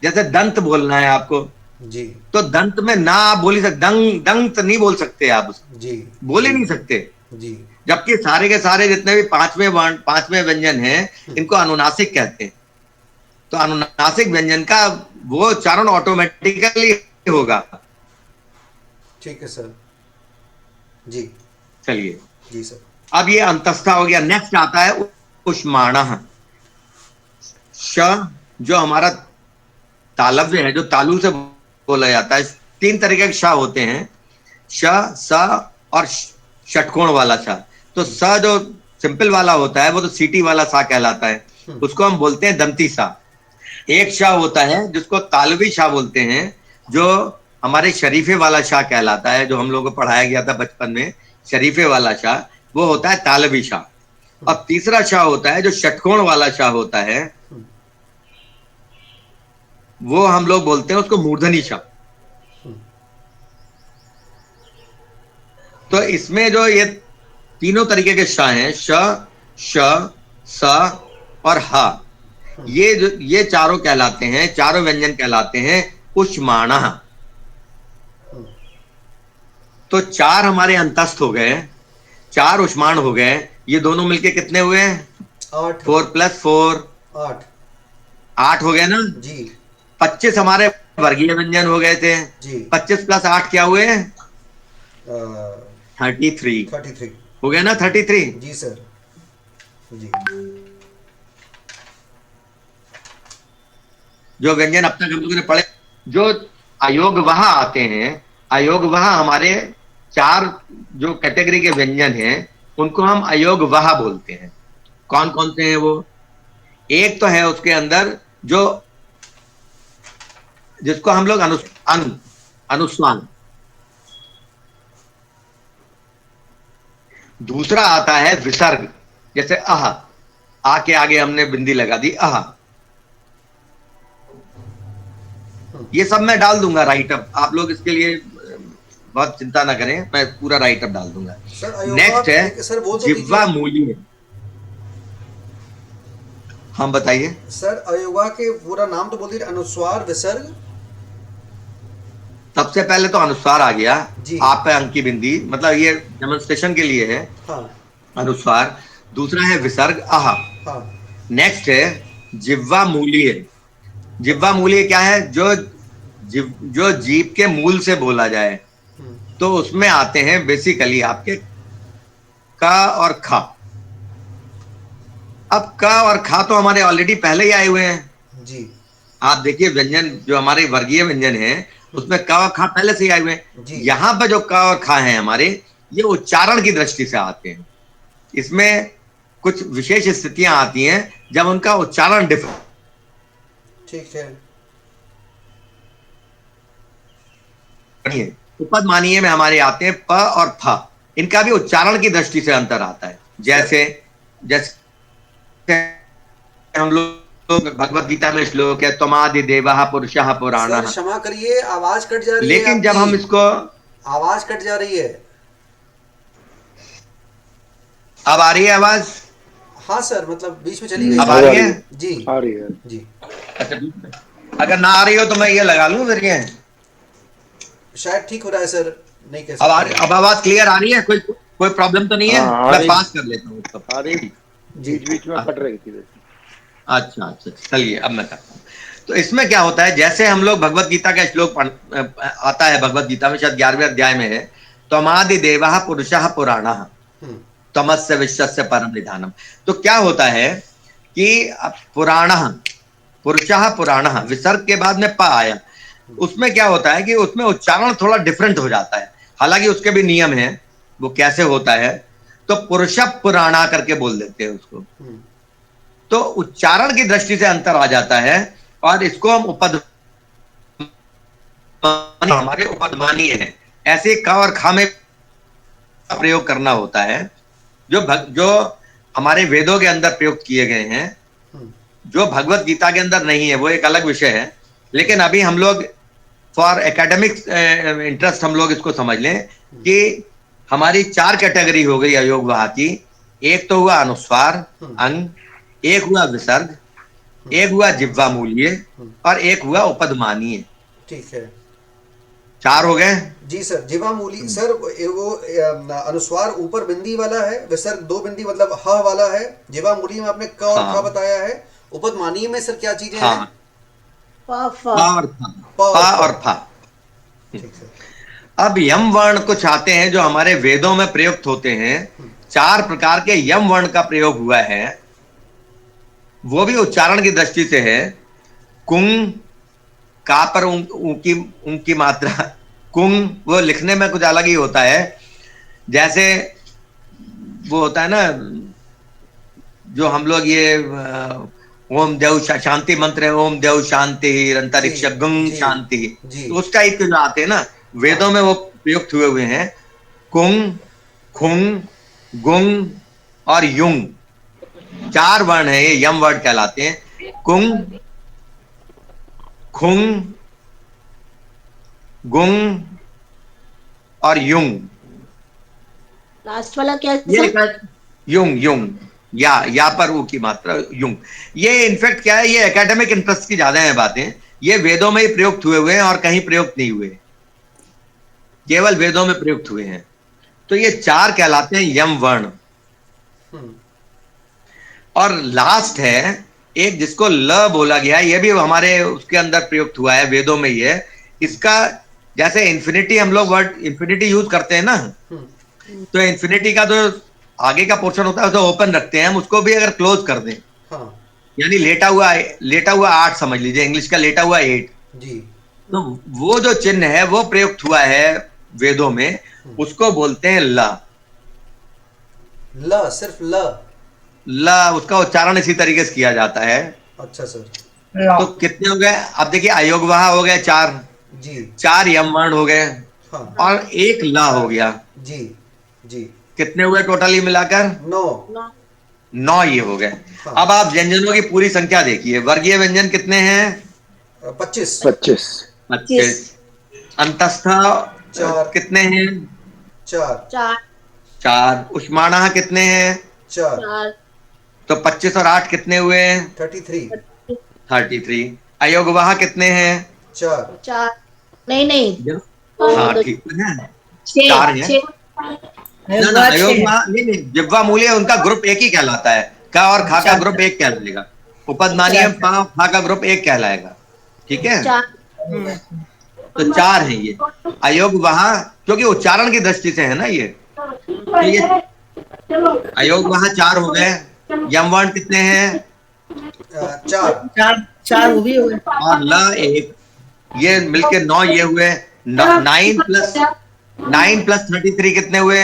जैसे दंत बोलना है आपको जी, तो दंत में ना आप बोल ही सकते, दंग दंत नहीं बोल सकते आप उसको, जी बोल ही नहीं सकते। जी, जबकि सारे के सारे जितने भी पांचवें व्यंजन हैं, इनको अनुनासिक कहते हैं। तो अनुनासिक व्यंजन का वो उच्चारण ऑटोमेटिकली होगा। ठीक है सर। जी चलिए, जी सर। अब ये अंतस्था हो गया। नेक्स्ट आता है उष्माणः। श जो हमारा तालव्य है, जो तालु से बोला जाता है, 3 तरीके के श होते हैं, श, स और षटकोण वाला श। तो स जो सिंपल वाला होता है वो तो सीटी वाला सा कहलाता है, उसको हम बोलते हैं दंती सा। एक शाह होता है जिसको तालवी शाह बोलते हैं, जो हमारे शरीफे वाला शाह कहलाता है, जो हम लोगों को पढ़ाया गया था बचपन में, शरीफे वाला शाह, वो होता है तालवी शाह। अब तीसरा शाह होता है जो षटकोण वाला शाह होता है, वो हम लोग बोलते हैं उसको मूर्धनी शाह। तो इसमें जो ये तीनों तरीके के शाह हैं, श, श, स और ह, ये चारों कहलाते हैं, चारों व्यंजन कहलाते हैं उष्माणः। तो 4 हमारे अंतस्थ हो गए, 4 उष्माण हो गए। ये दोनों मिलके कितने हुए? 8 4 + 4 8 हो गए ना जी। 25 हमारे वर्गीय व्यंजन हो गए थे जी। 25 + 8 क्या हुए? 33 हो गया ना 33। जी सर जी। जो व्यंजन अब तक हम लोगों ने पढ़े, जो अयोग वहा आते हैं, अयोग वहा हमारे 4 जो कैटेगरी के व्यंजन हैं उनको हम अयोग वहा बोलते हैं। कौन कौन से हैं वो? एक तो है उसके अंदर जो जिसको हम लोग अनुस्वार, दूसरा आता है विसर्ग, जैसे अह, आ के आगे हमने बिंदी लगा दी, अह। ये सब मैं डाल दूंगा राइटअप, आप लोग इसके लिए बहुत चिंता ना करें, मैं पूरा राइटअप डाल दूंगा। नेक्स्ट है सर वो तो जिह्वा मूल्य। हम बताइए सर, अयोगा के पूरा नाम तो बोल दीजिए। अनुस्वार, विसर्ग। सबसे पहले तो अनुस्वार आ गया, जी। आप पे अंक की बिंदी, मतलब ये डेमोन्स्ट्रेशन के लिए है। हाँ अनुस्वार। दूसरा है विसर्ग, आह। हाँ नेक्स्ट है जिह्वा मूल्य। जिह्वा मूल्य क्या है? जो जीभ के मूल से बोला जाए, तो उसमें आते हैं बेसिकली आपके का और खा। अब का और खा तो हमारे ऑलरेडी पहले ही आए हुए हैं जी। आप देखिए व्यंजन जो हमारे वर्गीय व्यंजन हैं उसमें क और ख पहले से ही आए हुए हैं। यहाँ पर जो क और ख हैं हमारे, ये उच्चारण की दृष्टि से आते हैं। इसमें कुछ विशेष स्थितियां आती हैं जब उनका उच्चारण डिफरेंट। ठीक है। उपद मानिए में हमारे आते हैं प और फ, इनका भी उच्चारण की दृष्टि से अंतर आता है। जैसे हम लोग भगवत गीता में श्लोक है, त्वमादि देवः पुरुषः पुराणः। क्षमा करिए, आवाज कट जा रही है। लेकिन जब हम इसको, आवाज कट जा रही है। अब आ रही है आवाज? हाँ सर, मतलब बीच में चली गई। अब आ रही है? जी आ रही है। जी, अच्छा, अगर ना आ रही हो तो मैं ये लगा लूं फिर ये। शायद ठीक हो रहा है सर, नहीं कह अब अब आवाज क्लियर आ रही है? कोई प्रॉब्लम तो नहीं है? हाँ, आ मैं रही। पास कर लेता हूँ इसको। आ रही, बीच बीच में कट रही थी वैसे। अच्छा अच्छा, चलिए अब मैं करता हूँ। तो इसमें क्या होता है, जैसे हम लोग भगवत गीता का श्लोक आता है भगवत गीता में, शायद 11वें अध्याय में है, त्वमादि देवः पुरुषः पुराणः तमस्य विश्वस्य परम निधानम। तो क्या होता है कि पुराणः, पुरुषः पुराणः, विसर्ग के बाद में प आया, उसमें क्या होता है कि उसमें उच्चारण थोड़ा डिफरेंट हो जाता है, हालांकि उसके भी नियम है, वो कैसे होता है। तो पुरुष पुराणा करके बोल देते हैं उसको, तो उच्चारण की दृष्टि से अंतर आ जाता है। और इसको हम हमारे उपदमानीय है, ऐसे क और खा में प्रयोग करना होता है, जो हमारे वेदों के अंदर प्रयोग किए गए हैं, जो भगवत गीता के अंदर नहीं है, वो एक अलग विषय है। लेकिन अभी हम लोग फॉर एकेडमिक इंटरेस्ट हम लोग इसको समझ लें कि हमारी 4 कैटेगरी हो गई अयोग वाह की। एक तो हुआ अनुस्वार अंग, एक हुआ विसर्ग, एक हुआ जिह्वा मूल्य, और एक हुआ उपदमानीय। ठीक है, 4 हो गए जी सर। जिह्वा मूली सर, वो अनुस्वार ऊपर बिंदी वाला है, विसर्ग 2 बिंदी मतलब ह वाला है, जिह्वा मूली में आपने क और ख बताया है। उपदमानीय में सर क्या चीजें हैं? पा पा फा और फा, पा और फा। ठीक सर। अब यम वर्ण कुछ आते हैं जो हमारे वेदों में प्रयुक्त होते हैं। 4 प्रकार के यम वर्ण का प्रयोग हुआ है, वो भी उच्चारण की दृष्टि से है। कुंग, का पर उनकी मात्रा, कुंग वो लिखने में कुछ अलग ही होता है। जैसे वो होता है ना, जो हम लोग ये ओम देव शांति मंत्र है, ओम देव शांति अंतरिक्ष गुंग शांति, तो उस टाइप के जो आते हैं ना, वेदों में वो प्रयुक्त हुए हैं। कुंग, खुंग, गुंग और युंग, 4 वर्ण है, ये यम वर्ड कहलाते हैं। कुंग, खुंग, गुंग और युंग। लास्ट वाला क्या ये था? युंग, युंग या पर ऊ की मात्रा युंग। ये इनफैक्ट क्या है, ये एकेडमिक इंटरेस्ट की ज्यादा है बातें, ये वेदों में ही प्रयुक्त हुए हैं और कहीं प्रयुक्त नहीं हुए, केवल वेदों में प्रयुक्त हुए हैं। तो ये 4 कहलाते हैं यम वर्ण। और लास्ट है एक जिसको ल बोला गया है, ये भी हमारे उसके अंदर प्रयुक्त हुआ है, वेदों में ही है। इसका जैसे इन्फिनिटी, हम लोग वर्ड इन्फिनिटी यूज करते हैं ना, तो इन्फिनिटी का जो आगे का पोर्शन होता है उसे ओपन रखते हैं हम, उसको भी अगर क्लोज कर दें, यानी लेटा हुआ 8 समझ लीजिए, इंग्लिश का लेटा हुआ 8 जी। तो वो जो चिन्ह है वो प्रयुक्त हुआ है वेदों में, उसको बोलते हैं ल। ल, सिर्फ ल? ल, उसका उच्चारण इसी तरीके से किया जाता है। अच्छा सर। तो कितने हो गए? अब देखिए, अयोगवाह हो गए 4 जी, 4 यम वर्ण हो गए, हाँ, और 1 ल हो गया। जी जी। कितने हुए टोटली मिलाकर? 9। 9 ये हो गए। हाँ। अब आप व्यंजनों की पूरी संख्या देखिए। वर्गीय व्यंजन कितने हैं? 25। 25। 25। अंतस्थ 4। कितने हैं? 4। 4। उष्माणः कितने हैं? 4। तो 25 और 8 कितने हुए? 33। 33। अयोगवाह कितने हैं? 4। नहीं हाँ ठीक है, 4 है। ना अयोगवाह नहीं, जिह्वा मूल्य उनका ग्रुप एक ही कहलाता है। का और खा का ग्रुप एक कहलाएगा, उपदमानीय पा खा का ग्रुप एक कहलाएगा। ठीक है, तो 4 है ये अयोगवाह, क्योंकि उच्चारण की दृष्टि से है ना ये। तो ये अयोगवाह 4 हो गए। यम वर्ण कितने हैं? 4 वो भी हो गए, और ल 1, ये मिलके 9 ये हुए। 9 प्लस 33 कितने हुए?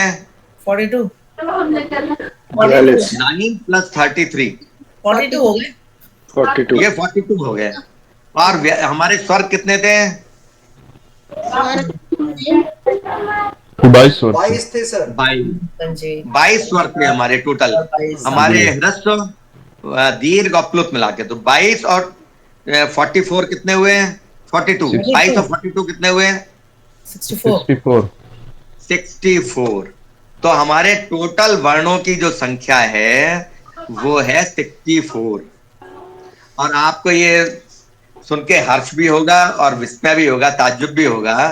42। 42। 9 प्लस 33 42 हो गए। 42। ये 42 हो गए। और हमारे स्वर कितने थे? 22 स्वर थे। 22 थे सर। 22 स्वर थे हमारे टोटल, हमारे ह्रस्व दीर्घ और प्लुत मिला के। तो 22 और 44 कितने हुए? 42। 22 और 42 कितने हुए? 64। 64। तो हमारे टोटल वर्णों की जो संख्या है वो है 64। और आपको ये सुन के हर्ष भी होगा और विस्मय भी होगा, ताज्जुब भी होगा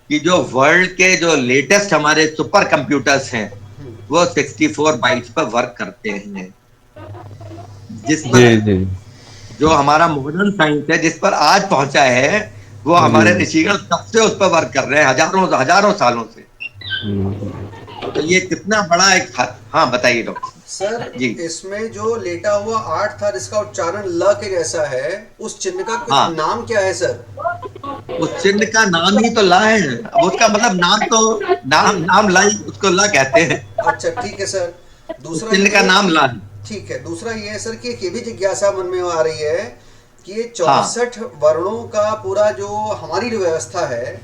कि जो वर्ल्ड के जो लेटेस्ट हमारे सुपर कंप्यूटर्स हैं वो 64 बाइट्स पर वर्क करते हैं, जिस पर जी जी जो हमारा मॉडर्न साइंस है जिस पर आज पहुंचा है वो हमारे ऋषिगण तब से उस पर वर्क कर रहे हैं, हजारों सालों से। तो ये कितना बड़ा एक, हाँ बताइए डॉक्टर सर जी। इसमें जो लेटा हुआ 8 था जिसका उच्चारण ल के जैसा है, उस चिन्ह का कुछ हाँ। नाम क्या है सर? उस चिन्ह का नाम ही तो ला है, अब उसका मतलब नाम तो नाम लाई, उसको ला कहते हैं। अच्छा ठीक है सर। दूसरा चिन्ह का ये- नाम ला है। ठीक है। दूसरा ये है सर कि एक ये भी जिज्ञासा मन में आ रही है कि ये हाँ। 64 वर्णों का पूरा जो हमारी जो व्यवस्था है,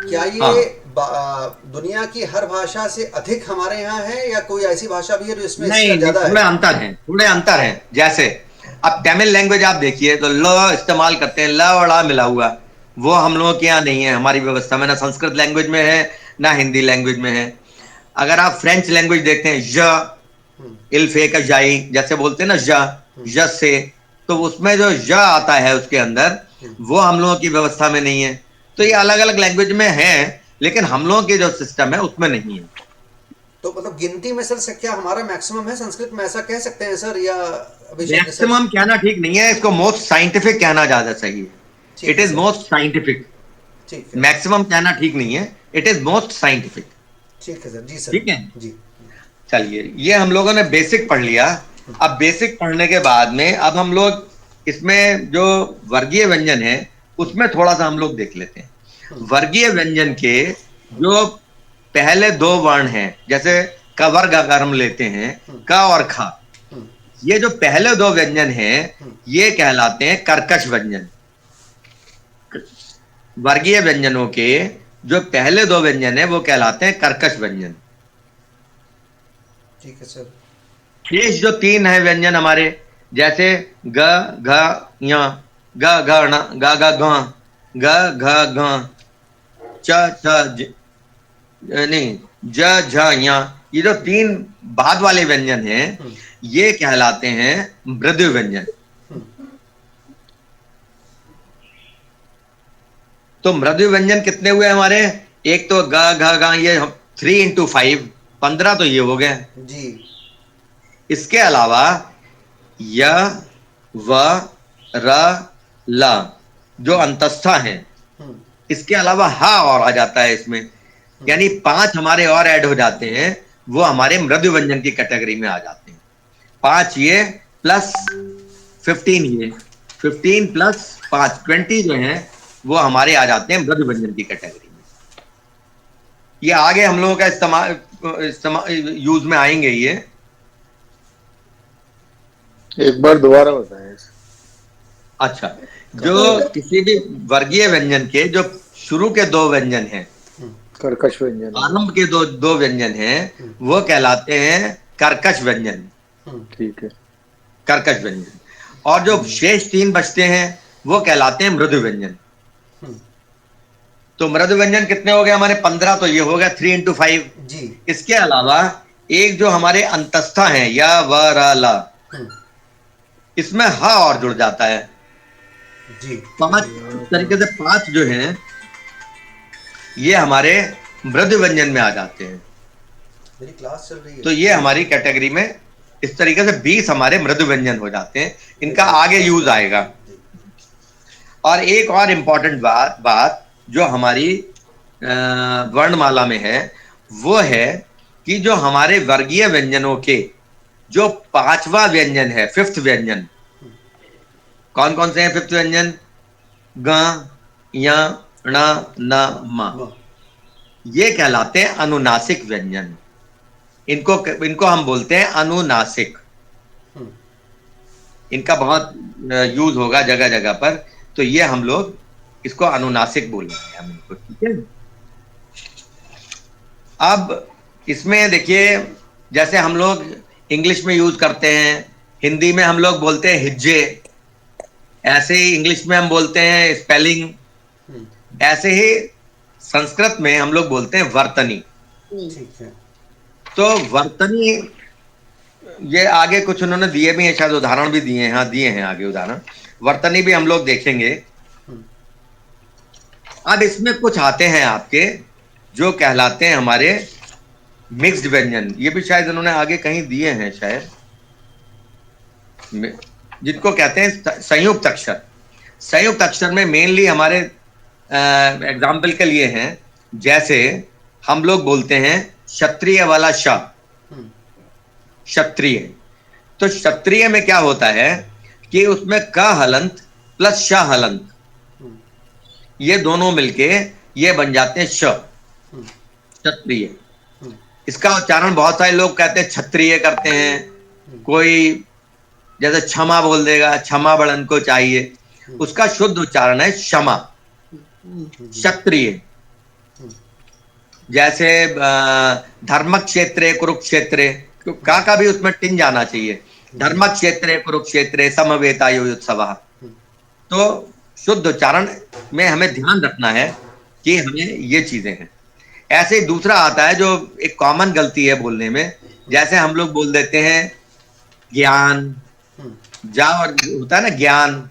क्या ये हाँ। दुनिया की हर भाषा से अधिक हमारे यहाँ है या कोई ऐसी भाषा भी है जो इसमें नहीं, इसका ज्यादा थोड़े है? अंतर हैं। जैसे अब तमिल लैंग्वेज आप देखिए तो ल इस्तेमाल करते हैं, ल और आ मिला हुआ, वो हम लोगों के यहाँ नहीं है, हमारी व्यवस्था में ना संस्कृत लैंग्वेज में है ना हिंदी लैंग्वेज में है। अगर आप फ्रेंच लैंग्वेज देखते हैं, ज इल्फे का जाई जैसे बोलते हैं ना, ज से, तो उसमें जो ज आता है उसके अंदर, वो हम लोगों की व्यवस्था में नहीं है। तो ये अलग अलग लैंग्वेज में है, लेकिन हम लोगों के जो सिस्टम है उसमें नहीं है। तो मतलब गिनती में सर क्या हमारा मैक्सिमम है संस्कृत में, ऐसा कह सकते हैं सर? या मैक्सिमम कहना ठीक नहीं है, इसको मोस्ट साइंटिफिक कहना ज्यादा सही है। It is most scientific. ठीक है, मैक्सिमम कहना ठीक नहीं है, इट इज मोस्ट साइंटिफिक। ठीक है सर। जी सर। ठीक है जी। चलिए, ये हम लोगों ने बेसिक पढ़ लिया। अब बेसिक पढ़ने के बाद में अब हम लोग इसमें जो वर्गीय व्यंजन है उसमें थोड़ा सा हम लोग देख लेते हैं। वर्गीय व्यंजन के जो पहले दो वर्ण हैं, जैसे क वर्ग अगर हम लेते हैं, क और ख, ये जो पहले दो व्यंजन हैं ये कहलाते हैं कर्कश व्यंजन। वर्गीय व्यंजनों के जो पहले दो व्यंजन है वो कहलाते हैं कर्कश व्यंजन। ठीक है सर। शेष जो तीन है व्यंजन हमारे, जैसे ग घ ञ, ग घ ण, ग ग घ, ग घ घ, च छ नहीं, ज झ ञ, ये जो तीन बाद वाले व्यंजन हैं ये कहलाते हैं मृदु व्यंजन। तो मृदु व्यंजन कितने हुए हमारे? एक तो ग घ घ, ये 3 × 5 15 तो ये हो गए जी। इसके अलावा य व र ल जो अंतस्था हैं, इसके अलावा हा और आ जाता है इसमें, यानी 5 हमारे और ऐड हो जाते हैं, वो हमारे मृदु व्यंजन की कैटेगरी में आ जाते हैं। 5 ये प्लस 15 ये, 15 प्लस 5 20 जो हैं वो हमारे आ जाते हैं मृदु व्यंजन की कैटेगरी में। ये आगे हम लोगों का इस्तेमाल यूज में आएंगे। ये एक बार दोबारा बताएं। अच्छा, जो किसी भी वर्गीय व्यंजन के जो शुरू के दो व्यंजन हैं, कर्कश व्यंजन, आरंभ के दो व्यंजन हैं, वो कहलाते हैं कर्कश व्यंजन। ठीक है, कर्कश व्यंजन। और जो शेष 3 बचते हैं वो कहलाते हैं मृदु व्यंजन। तो मृदु व्यंजन कितने हो गए हमारे? 15 तो ये हो गया 3 × 5 जी। इसके अलावा एक जो हमारे अंतस्था है या व र ल, इसमें हा और जुड़ जाता है जी। 5 तरीके से 5 जो हैं ये हमारे मृदु व्यंजन में आ जाते हैं। मेरी क्लास चल रही है। तो ये हमारी कैटेगरी में इस तरीके से 20 हमारे मृदु व्यंजन हो जाते हैं। इनका आगे यूज आएगा। और एक और इम्पॉर्टेंट बात जो हमारी वर्णमाला में है वो है कि जो हमारे वर्गीय व्यंजनों के जो 5वां व्यंजन है, 5th व्यंजन, कौन कौन से हैं 5th व्यंजन? ग य ण न म, ये कहलाते हैं अनुनासिक व्यंजन। इनको हम बोलते हैं अनुनासिक। इनका बहुत यूज होगा जगह जगह पर, तो ये हम लोग इसको अनुनासिक बोलेंगे हम इनको। ठीक है, अब इसमें देखिए, जैसे हम लोग इंग्लिश में यूज करते हैं, हिंदी में हम लोग बोलते हैं हिज्जे, ऐसे ही इंग्लिश में हम बोलते हैं स्पेलिंग, ऐसे ही संस्कृत में हम लोग बोलते हैं वर्तनी। ठीक है। तो वर्तनी ये आगे कुछ उन्होंने दिए भी हैं, शायद उदाहरण भी दिए हैं, हाँ दिए हैं आगे उदाहरण, वर्तनी भी हम लोग देखेंगे। अब इसमें कुछ आते हैं आपके जो कहलाते हैं हमारे मिक्स्ड व्यंजन, ये भी शायद उन्होंने आगे कहीं दिए हैं शायद, जिनको कहते हैं संयुक्त अक्षर। संयुक्त अक्षर में मेनली हमारे एग्जाम्पल के लिए हैं, जैसे हम लोग बोलते हैं क्षत्रिय वाला श, क्षत्रिय। तो क्षत्रिय में क्या होता है कि उसमें क हलंत प्लस श हलंत, ये दोनों मिलके ये बन जाते हैं श, क्षत्रिय। इसका उच्चारण बहुत सारे लोग कहते हैं क्षत्रिय करते हैं, कोई जैसे क्षमा बोल देगा, क्षमा बड़न को चाहिए, उसका शुद्ध उच्चारण है क्षमा, क्षत्रिय। जैसे धर्म क्षेत्रे कुरुक्षेत्रे, का भी उसमें टिन जाना चाहिए, धर्म क्षेत्रे कुरुक्षेत्रे समवेतायुत्सवः। तो शुद्ध उच्चारण में हमें ध्यान रखना है कि हमें ये चीजें हैं। ऐसे ही दूसरा आता है जो एक कॉमन गलती है बोलने में, जैसे हम लोग बोल देते हैं ज्ञान, जा और होता है ना ज्ञान,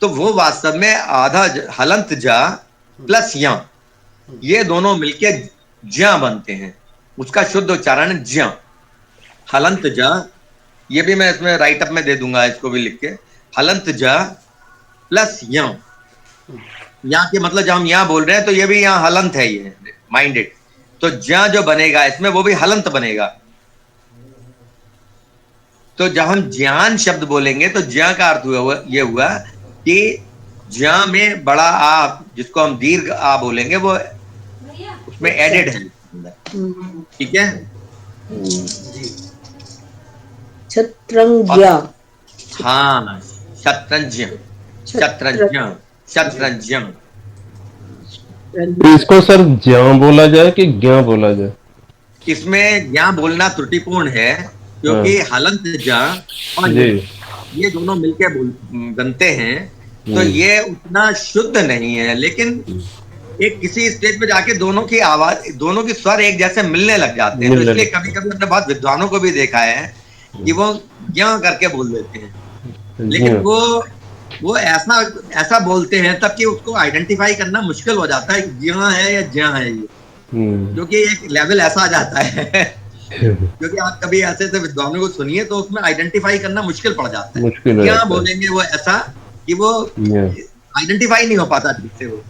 तो वो वास्तव में आधा हलंत जा प्लस या, ये दोनों मिलके ज्या बनते हैं, उसका शुद्ध उच्चारण ज्या, हलंत जा। ये भी मैं इसमें राइट अप में दे दूंगा, इसको भी लिख के, हलंत जा प्लस या। यहाँ के मतलब जब हम यहाँ बोल रहे हैं तो ये भी यहाँ हलंत है, ये माइंडेड, तो ज्या जो बनेगा इसमें वो भी हलंत बनेगा। तो जब हम ज्ञान शब्द बोलेंगे तो ज्या का अर्थ हुआ ये हुआ कि ज्या में बड़ा आ, जिसको हम दीर्घ आ बोलेंगे, वो उसमें एडेड है, ठीक है। शतरंज्ञ, हाँ शतरंज, शतरंज, शतरंज। इसको सर ज्या बोला जाए कि ज्ञा बोला जाए? इसमें ज्ञा बोलना त्रुटिपूर्ण है, क्योंकि हलंत जा और ये दोनों मिलके बनते हैं, तो ये उतना शुद्ध नहीं है। लेकिन एक किसी स्टेज पे जाके दोनों की आवाज, दोनों की स्वर एक जैसे मिलने लग जाते हैं, तो इसलिए कभी कभी हमने बहुत विद्वानों को भी देखा है कि वो ज्ञा करके बोल देते हैं, लेकिन वो ऐसा बोलते हैं तब कि उसको आइडेंटिफाई करना मुश्किल हो जाता है, ज्ञा है या ज्या है ये, क्योंकि एक लेवल ऐसा आ जाता है क्योंकि आप कभी ऐसे विद्वानों को सुनिए तो उसमें आइडेंटिफाई करना मुश्किल पड़ जाता है, क्या बोलेंगे वो ऐसा कि वो आइडेंटिफाई नहीं हो पाता ठीक से वो।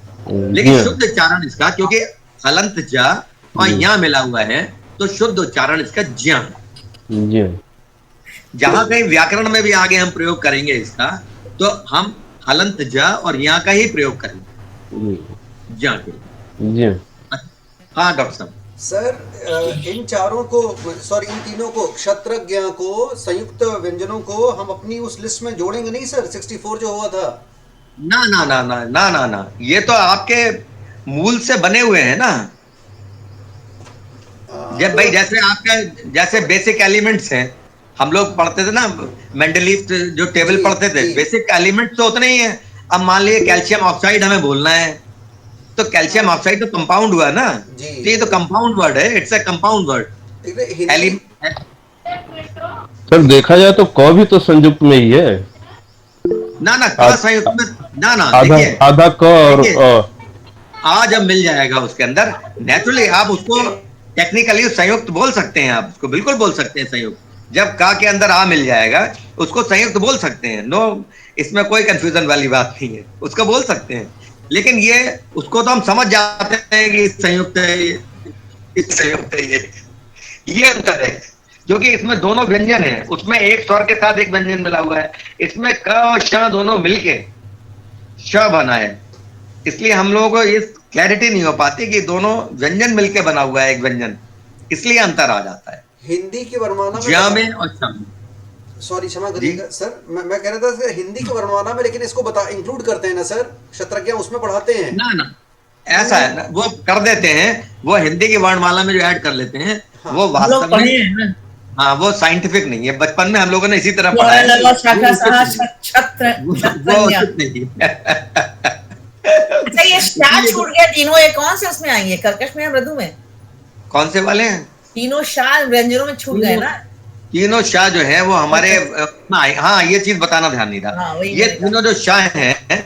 लेकिन शुद्ध उच्चारण इसका, क्योंकि हलंत जा और यहाँ मिला हुआ है, तो शुद्ध उच्चारण इसका ज्या है। जहां कहीं व्याकरण में भी आगे हम प्रयोग करेंगे इसका, तो हम हलंत जा और यहाँ का ही प्रयोग करेंगे, ज्या के। हाँ डॉक्टर साहब। सर इन चारों को, सॉरी इन तीनों को, क्षत्रज्ञ को, संयुक्त व्यंजनों को हम अपनी उस लिस्ट में जोड़ेंगे नहीं सर, 64 जो हुआ था? ना ना ना ना ना ना ना, ये तो आपके मूल से बने हुए हैं ना। जब भाई जैसे आपका जैसे बेसिक एलिमेंट्स हैं, हम लोग पढ़ते थे ना मेंडलीफ जो टेबल पढ़ते थे, बेसिक एलिमेंट्स तो उतने ही है। अब मान लीजिए कैल्शियम ऑक्साइड हमें बोलना है, तो कैल्शियम ऑक्साइड तो कंपाउंड हुआ ना, ये तो कंपाउंड वर्ड है, it's a compound word. Sir देखा जाए तो क भी तो संयुक्त में ही है ना, क संयुक्त में ना, आधा क और आ जब मिल जाएगा उसके अंदर, नेचुरली आप उसको टेक्निकली संयुक्त बोल सकते हैं, आप उसको बिल्कुल बोल सकते हैं संयुक्त। जब का के अंदर आ मिल जाएगा उसको संयुक्त बोल सकते हैं, नो, इसमें कोई कंफ्यूजन वाली बात नहीं है, उसको बोल सकते हैं। लेकिन ये उसको तो हम समझ जाते हैं कि संयुक्त है, इस संयुक्त है, ये अंतर है, क्योंकि इसमें दोनों व्यंजन है, उसमें एक स्वर के साथ एक व्यंजन मिला हुआ है, इसमें क और श दोनों मिलके श बना है। इसलिए हम लोगों को ये क्लैरिटी नहीं हो पाती कि दोनों व्यंजन मिलके बना हुआ है एक व्यंजन, इसलिए अंतर आ जाता है हिंदी की वर्णमाला ज्या में और श में। सॉरी क्षमा करिएगा सर, मैं कह रहा था सर हिंदी की वर्णमाला में, लेकिन इसको इंक्लूड करते हैं ना सर, क्षत्रज्ञ उसमें पढ़ाते हैं ना, ऐसा है ना, वो कर देते हैं, वो हिंदी की वर्णमाला में जो ऐड कर लेते हैं, हाँ, वो वास्तव में, हाँ वो साइंटिफिक नहीं है। बचपन में हम लोगों ने इसी तरह पढ़ा है, अच्छा ये शाह छूट गया, तीनों ये कौन से उसमें आएंगे, कर्कश में या मृदु में? कौन से वाले हैं? तीनों शाह व्यंजनों में छूट गए ना। तीनों शाह जो है वो हमारे हाँ, ये चीज बताना ध्यान नहीं था। हाँ, वही ये मैंने कहा। तीनों जो शाह हैं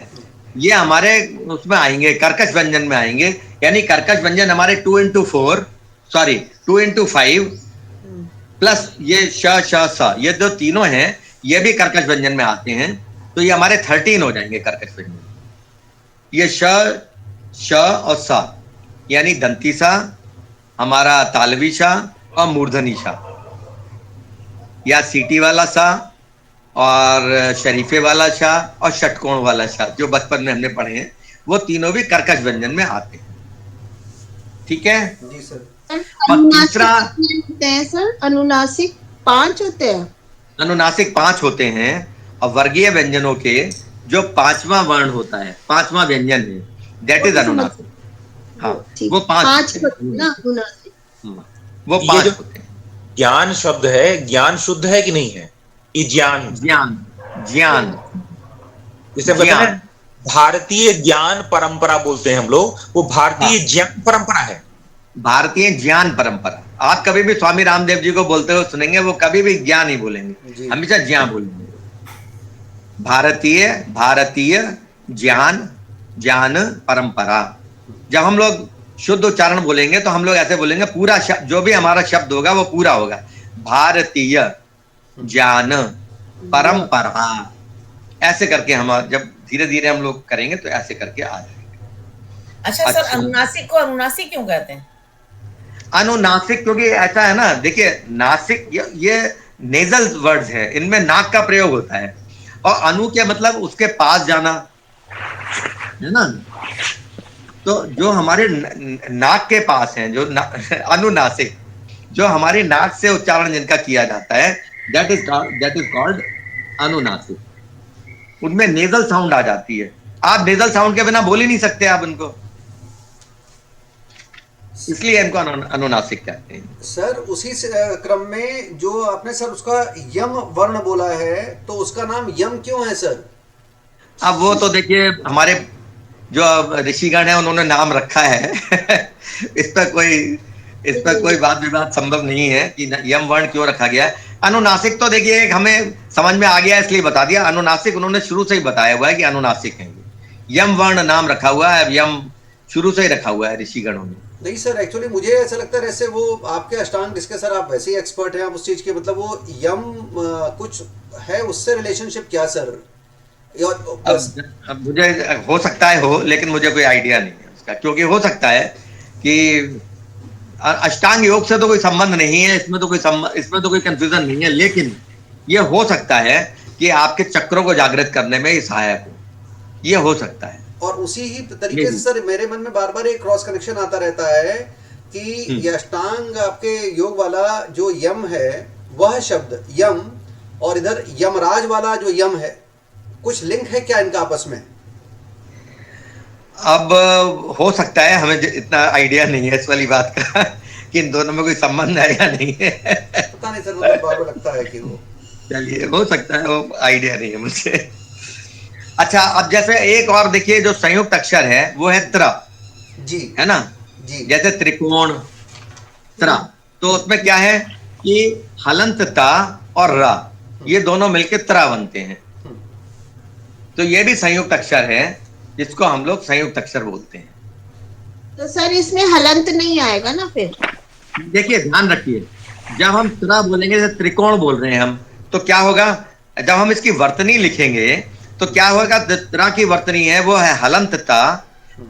ये हमारे उसमें आएंगे, कर्कश व्यंजन में आएंगे। यानी कर्कश व्यंजन हमारे 2 into 4 सॉरी 2 into 5 प्लस ये श श स, ये जो तीनों हैं ये भी कर्कश व्यंजन में आते हैं। तो ये हमारे 13 हो जाएंगे कर्कश व्यंजन। ये श श और स यानी दंती सा, हमारा तालवी सा और मूर्धनी सा, या सीटी वाला सा और शरीफे वाला शाह और षटकोण वाला शाह, जो बचपन में हमने पढ़े हैं, वो तीनों भी कर्कश व्यंजन में आते हैं। ठीक है जी सर। और तीसरा होते हैं सर, अनुनासिक 5 होते हैं। अनुनासिक 5 होते हैं और वर्गीय व्यंजनों के जो 5वां वर्ण होता है, 5वां व्यंजन है, दैट इज अनुनासिक। हाँ, वो 5 होते हैं ना अनुनासिक। वो ये 5 जो होते हैं। ज्ञान शब्द है, ज्ञान शुद्ध है कि नहीं है? ये ज्ञान ज्ञान ज्ञान जिसे कहते हैं भारतीय ज्ञान परंपरा बोलते हैं हम लोग, वो भारतीय ज्ञान परंपरा है। भारतीय ज्ञान परंपरा। आप कभी भी स्वामी रामदेव जी को बोलते हुए सुनेंगे, वो कभी भी ज्ञान नहीं बोलेंगे, हमेशा ज्ञान बोलेंगे। भारतीय ज्ञान ज्ञान परंपरा। जब हम लोग शुद्ध उच्चारण बोलेंगे तो हम लोग ऐसे बोलेंगे, पूरा जो भी हमारा शब्द होगा वो पूरा होगा, भारतीय ज्ञान परंपरा। ऐसे करके हम जब धीरे धीरे हम लोग करेंगे तो ऐसे करके आ जाएंगे। अच्छा सर, अनुनासिक को अनुनासिक क्यों कहते हैं? अनुनासिक क्योंकि ऐसा है ना, देखिए नासिक ये नेजल वर्ड्स है, इनमें नाक का प्रयोग होता है, और अनु के मतलब उसके पास जाना है ना। तो जो हमारे नाक के पास हैं, जो अनुनासिक, जो हमारी नाक से उच्चारण जिनका किया जाता है, दैट इज कॉल्ड अनुनासिक। उनमें नेजल साउंड आ जाती है। आप नेजल साउंड के बिना बोल ही नहीं सकते आप उनको, इसलिए इनको अनुनासिक कहते हैं। सर उसी क्रम में जो आपने सर उसका यम वर्ण बोला है, तो उसका नाम यम क्यों है सर? अब वो तो देखिए हमारे जो ऋषिगण है उन्होंने नाम रखा है इस पर कोई वाद विवाद संभव नहीं है कि यम वर्ण क्यों रखा गया है। अनुनासिक तो देखिए हमें समझ में आ गया इसलिए बता दिया। अनुनासिक उन्होंने शुरू से ही बताया हुआ है कि अनुनासिक है। यम वर्ण नाम रखा हुआ है, यम शुरू से ही रखा हुआ है ऋषिगणों ने। नहीं सर, एक्चुअली मुझे ऐसा लगता है जैसे वो आपके अष्टांग जिसके सर आप वैसे ही एक्सपर्ट हैं आप उस चीज के, मतलब वो यम कुछ है उससे रिलेशनशिप क्या सर? अब मुझे हो सकता है हो, लेकिन मुझे कोई आइडिया नहीं है उसका, क्योंकि हो सकता है कि अष्टांग योग से तो कोई संबंध नहीं है, इसमें तो कोई कंफ्यूजन नहीं है, लेकिन ये हो सकता है कि आपके चक्रों को जागृत करने में सहायक हो, ये हो सकता है। और उसी ही तरीके से सर मेरे मन में बार बार एक क्रॉस कनेक्शन आता रहता है कि ये अष्टांग आपके योग वाला जो यम है, वह शब्द यम, और इधर यमराज वाला जो यम है, कुछ लिंक है क्या इनका आपस में? अब हो सकता है, हमें इतना आइडिया नहीं है इस वाली बात का कि इन दोनों में कोई संबंध है या नहीं है। पता नहीं सर, मुझे बार बार लगता है कि वो, चलिए हो सकता है, वो आइडिया नहीं है मुझे। अच्छा, अब जैसे एक और देखिए जो संयुक्त अक्षर है वो है त्र, जी है ना जी। जैसे त्रिकोण त्र, तो उसमें क्या है कि हलंत ता और रा, ये दोनों मिलके त्र बनते हैं। तो ये भी संयुक्त अक्षर है जिसको हम लोग संयुक्त अक्षर बोलते हैं। तो सर इसमें हलंत नहीं आएगा ना फिर? देखिए ध्यान रखिए, जब हम त्र बोलेंगे, जैसे त्रिकोण बोल रहे हैं हम, तो क्या होगा, जब हम इसकी वर्तनी लिखेंगे तो क्या होगा, त्र की वर्तनी है वो है हलंत ता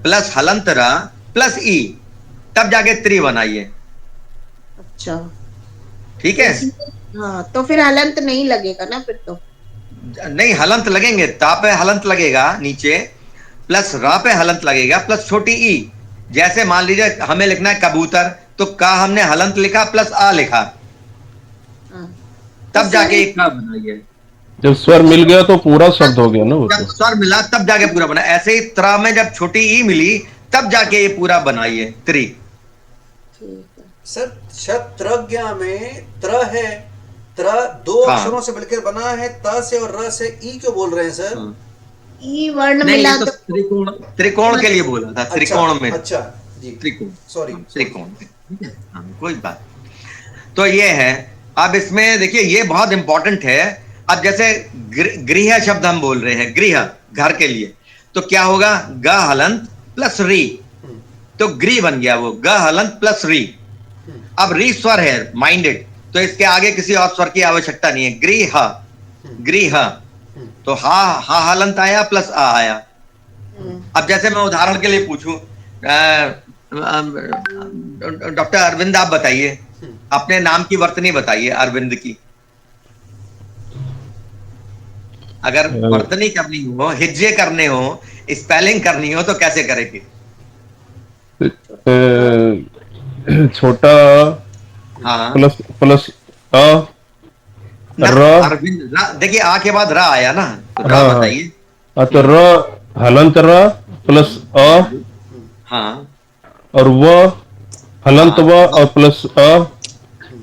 प्लस हलंत रा प्लस ई, तब जाके त्रि बनाइए। अच्छा ठीक है। हाँ, तो फिर हलंत नहीं लगेगा ना फिर? तो नहीं, हलंत लगेंगे, ता पे हलंत लगेगा नीचे, प्लस रा पे हलंत लगेगा, प्लस छोटी ई। जैसे मान लीजिए हमें लिखना है कबूतर, तो का हमने हलंत लिखा प्लस आ लिखा, तब जाके एक का बनाइए। जब स्वर मिल गया तो पूरा शब्द हो गया ना वो। जब स्वर मिला तब जाके पूरा बना। ऐसे ही त्र में जब छोटी ई मिली तब जाके ये पूरा बनाइए त्रि। सर क्षत्रज्ञ में त्र है, त्र दो अक्षरों से मिलकर बना है, त से और र से ई क्यों बोल रहे हैं सर? ई वर्ण नहीं, मिला तो त्रिकोण के लिए बोला था, त्रिकोण में। अच्छा जी, त्रिकोण, सॉरी त्रिकोण, कोई बात। तो ये है अब इसमें देखिए ये बहुत इंपॉर्टेंट है। अब जैसे गृह शब्द हम बोल रहे हैं, गृह घर के लिए, तो क्या होगा, ग हलंत प्लस री, तो गृह बन गया वो, ग हलंत प्लस री। अब री स्वर है माइंडेड, तो इसके आगे किसी और स्वर की आवश्यकता नहीं है, गृह गृह, तो हा हलंत आया प्लस आ आया। अब जैसे मैं उदाहरण के लिए पूछूं, डॉक्टर अरविंद आप बताइए, अपने नाम की वर्तनी बताइए अरविंद की। अगर वर्तनी करनी हो, हिज्जे करने हो, स्पेलिंग करनी हो, तो कैसे करेंगे? छोटा हाँ प्लस प्लस अ र, अरविंद देखिए आ के बाद रा आया ना, तो रा हाँ बताइए। तो र हलंत र प्लस अ, हाँ और व हलंत व और प्लस अ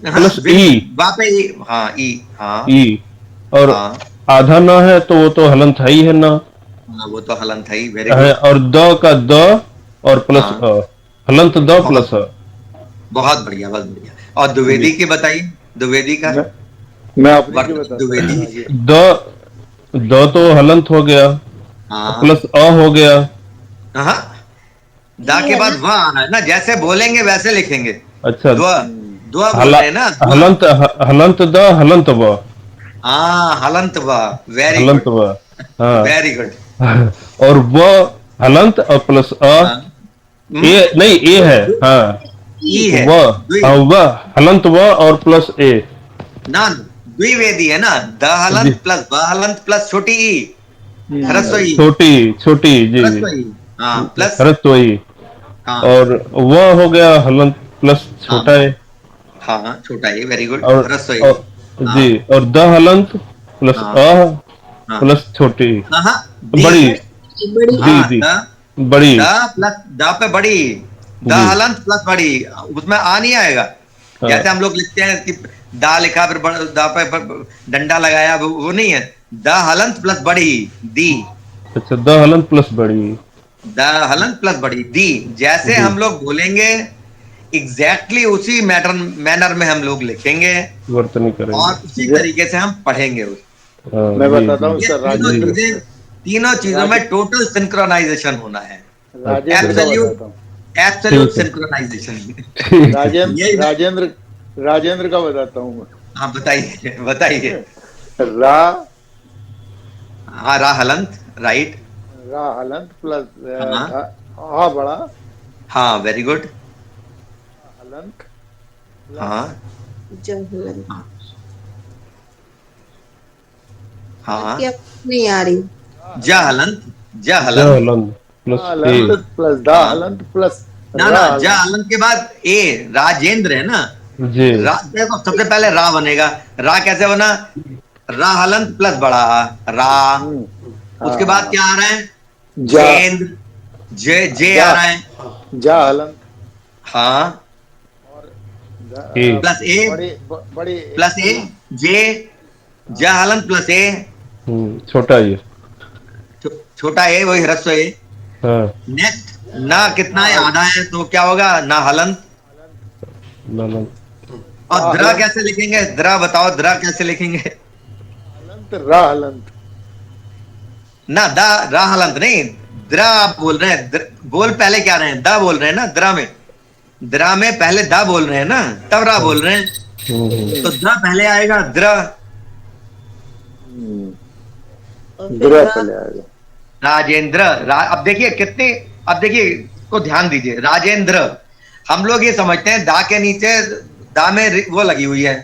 प्लस ई, वहां पे ई, हाँ ई, हाँ ई, और हाँ आधा ना है तो वो तो हलंत है ही है ना, हाँ, वो तो हलंत है ही, वेरी है, गुड। और द का द और प्लस हाँ। अ, हलंत द प्लस अ। बहुत बढ़िया, बहुत बढ़िया। और द्विवेदी की बताइए, द्विवेदी का मैं अपनी की वर्तनी बताता द्विवेदी। हूँ आगे। द तो हलंत हो गया, हाँ प्लस अ हो गया, हाँ, दा के बाद वह आना है ना, जैसे बोलेंगे वैसे लिखेंगे। अच्छा, द्व द्व बोल रहे हैं ना, द्व। हलंत हलंत द हलंत व, हाँ हलंत वह, वेरी हलंत गुड, व, हाँ, वेरी गुड। और व हलंत और प्लस अ, ए नहीं ए है, हाँ, ई है, व, द्वि हाँ, व हलंत व और प्लस ए, ना, द्विवेदी है ना, द हलंत प्लस ब हलंत प्लस छोटी ई, ह्रस्व ई, छोटी छोटी, जी जी, ह्रस्व ई, हाँ प्लस, ह्रस्व ई, हाँ और व हो गया हलंत प्लस हाँ छोटा ए, हाँ छोटा ई, वेरी गुड, और, ह्रस्व ई, और हाँ जी, और द हलंत प्लस हाँ अ हाँ प्लस छोटी, हाँ, दी, बड़ी, दी हाँ दी, द बड़ी, द प्लस द पे बड़ी, द जी, हलंत प्लस बड़ी, उसमें आ नहीं आएगा। हाँ, जैसे हम लोग लिखते हैं कि दा लिखा फिर दा पे डंडा लगाया, वो नहीं है, द हलंत प्लस बड़ी दी, अच्छा, द हलंत प्लस बड़ी, द हलंत प्लस बड़ी दी, जैसे जी, हम लोग बोलेंगे एग्जैक्टली उसी मैनर में हम लोग लिखेंगे वर्तनी करेंगे, और उसी जे- तरीके से हम पढ़ेंगे उसको। हाँ, मैं जी बताता जी हूँ ये सर, तीनों राजेंद्र चीजें, तीनों चीजों में टोटल सिंक्रोनाइजेशन होना है, राजेंद्र का एब्सोल्यूट, बताता हूँ। एब्सोल्यूट ठीक है, सिंक्रोनाइजेशन। ठीक है, यही ना? राजेंद्र का बताता हूँ मैं। हाँ बताइए बताइए। रा हाँ रा हलंत, राइट, रा हलंत प्लस हाँ हा बड़ा हाँ, वेरी गुड, हलंत हाँ जहलन हाँ हाँ, क्या नहीं आ रही। जा हलंत, जा द हलंत, हलंत प्लस ए, हलंत प्लस दा हाँ हलंत प्लस ना रा ना, जा हलंत। हलंत के बाद ए, राजेंद्र है ना, जी, रा देखो सबसे पहले रा बनेगा, रा कैसे बना, रा हलंत प्लस बड़ा रा, उसके बाद हाँ क्या आ रहा है, जा जेंद्र, जे जा आ रहा है, जा हलंत हाँ ए, प्लस ए, बड़ी बड़ी प्लस ए, जे, जा हलंत प्लस ए, छोटा ये, छोटा ए वही ह्रस्व ए। हाँ, नेक्स्ट ना कितना है, आधा है, तो क्या होगा, ना हलंत। हलंत, और द्रा कैसे लिखेंगे, द्रा बताओ, द्रा कैसे लिखेंगे? हलंत रा हलंत ना दा रा हलंत नहीं, द्रा आप बोल रहे हैं, बोल पहले क्या रहे हैं, दा बोल रहे हैं ना, द्रा में पहले दा बोल रहे हैं ना, तब रा बोल रहे हैं, तो द्रा पहले आएगा, द्रा, और फिर द्रा रा- पहले आएगा। राजेंद्र, अब देखिए कितने, अब देखिए को ध्यान दीजिए, राजेंद्र, हम लोग ये समझते हैं दा के नीचे, दा में वो लगी हुई है,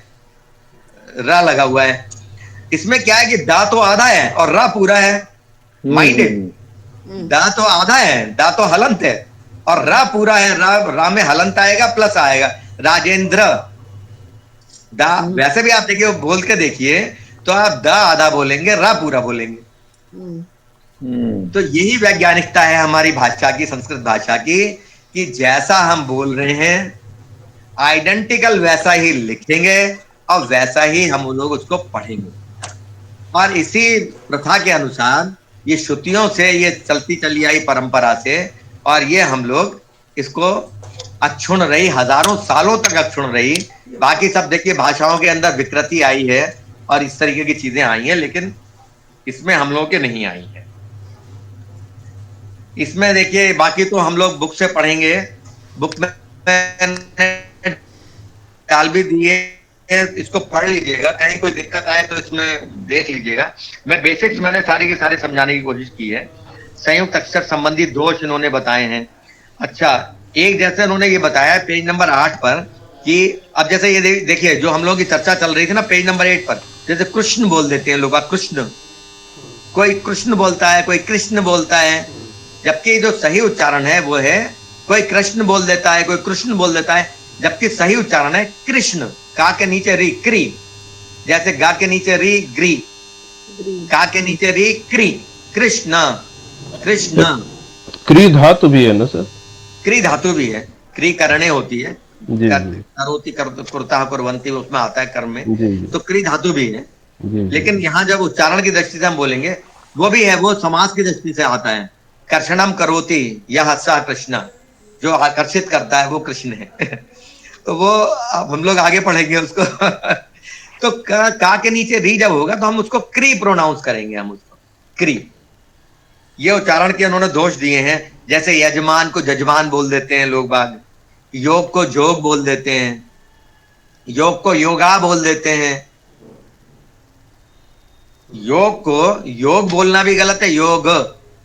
रा लगा हुआ है, इसमें क्या है कि दा तो आधा है और रा पूरा है, माइंडेड, दा तो आधा है, दा तो हलंत है और रा पूरा है, रा में हलंत आएगा प्लस आएगा, राजेंद्र, दा, वैसे भी आप देखिए बोल के देखिए, तो आप दा आधा बोलेंगे, रा पूरा बोलेंगे। तो यही वैज्ञानिकता है हमारी भाषा की, संस्कृत भाषा की, कि जैसा हम बोल रहे हैं आइडेंटिकल वैसा ही लिखेंगे और वैसा ही हम लोग उसको पढ़ेंगे। और इसी प्रथा के अनुसार, ये श्रुतियों से, ये चलती चली आई परंपरा से, और ये हम लोग इसको अक्षुण रही, हजारों सालों तक अक्षुण रही। बाकी सब देखिए भाषाओं के अंदर विकृति आई है और इस तरीके की चीजें आई हैं, लेकिन इसमें हम लोगों के नहीं आई है। इसमें देखिए बाकी तो हम लोग बुक से पढ़ेंगे, बुक में डाल भी दिए, इसको पढ़ लीजिएगा, कहीं कोई दिक्कत आए तो इसमें देख लीजिएगा। मैं बेसिक्स मैंने सारे के सारे समझाने की कोशिश की है। संयुक्त अक्षर संबंधी दोष इन्होंने बताए हैं। अच्छा, एक जैसे उन्होंने ये बताया पेज नंबर 8 पर कि अब जैसे ये देखिए जो हम लोगों की चर्चा चल रही थी ना पेज नंबर 8 पर, जैसे कृष्ण बोल देते हैं लोग, कृष्ण, कोई कृष्ण बोलता है, कोई कृष्ण बोलता है, जबकि जो सही उच्चारण है वो है कोई कृष्ण बोल देता है, कोई कृष्ण बोल देता है, जबकि सही उच्चारण है कृष्ण। का के नीचे री, क्री, जैसे गा के नीचे री, ग्री, का के नीचे री, क्री, कृष्ण, कृष्ण। क्री धातु भी है ना सर? क्री धातु भी है, क्री करणे होती है, जी, करोति कुर्ता कुर्वन्ति उसमें आता है कर्म में, जी, तो क्री धातु भी है। जी, लेकिन यहाँ जब उच्चारण की दृष्टि से हम बोलेंगे वो भी है, वो समास की दृष्टि से आता है। कर्षणम करोति यह स कृष्ण, जो आकर्षित करता है वो कृष्ण है। तो वो अब हम लोग आगे पढ़ेंगे उसको। तो का के नीचे री जब होगा तो हम उसको क्री प्रोनाउंस करेंगे, हम उसको क्री। ये उच्चारण के उन्होंने दोष दिए हैं, जैसे यजमान को जजमान बोल देते हैं लोग बाग, योग को जोग बोल देते हैं, योग को योगा बोल देते हैं। योग को योग बोलना भी गलत है, योग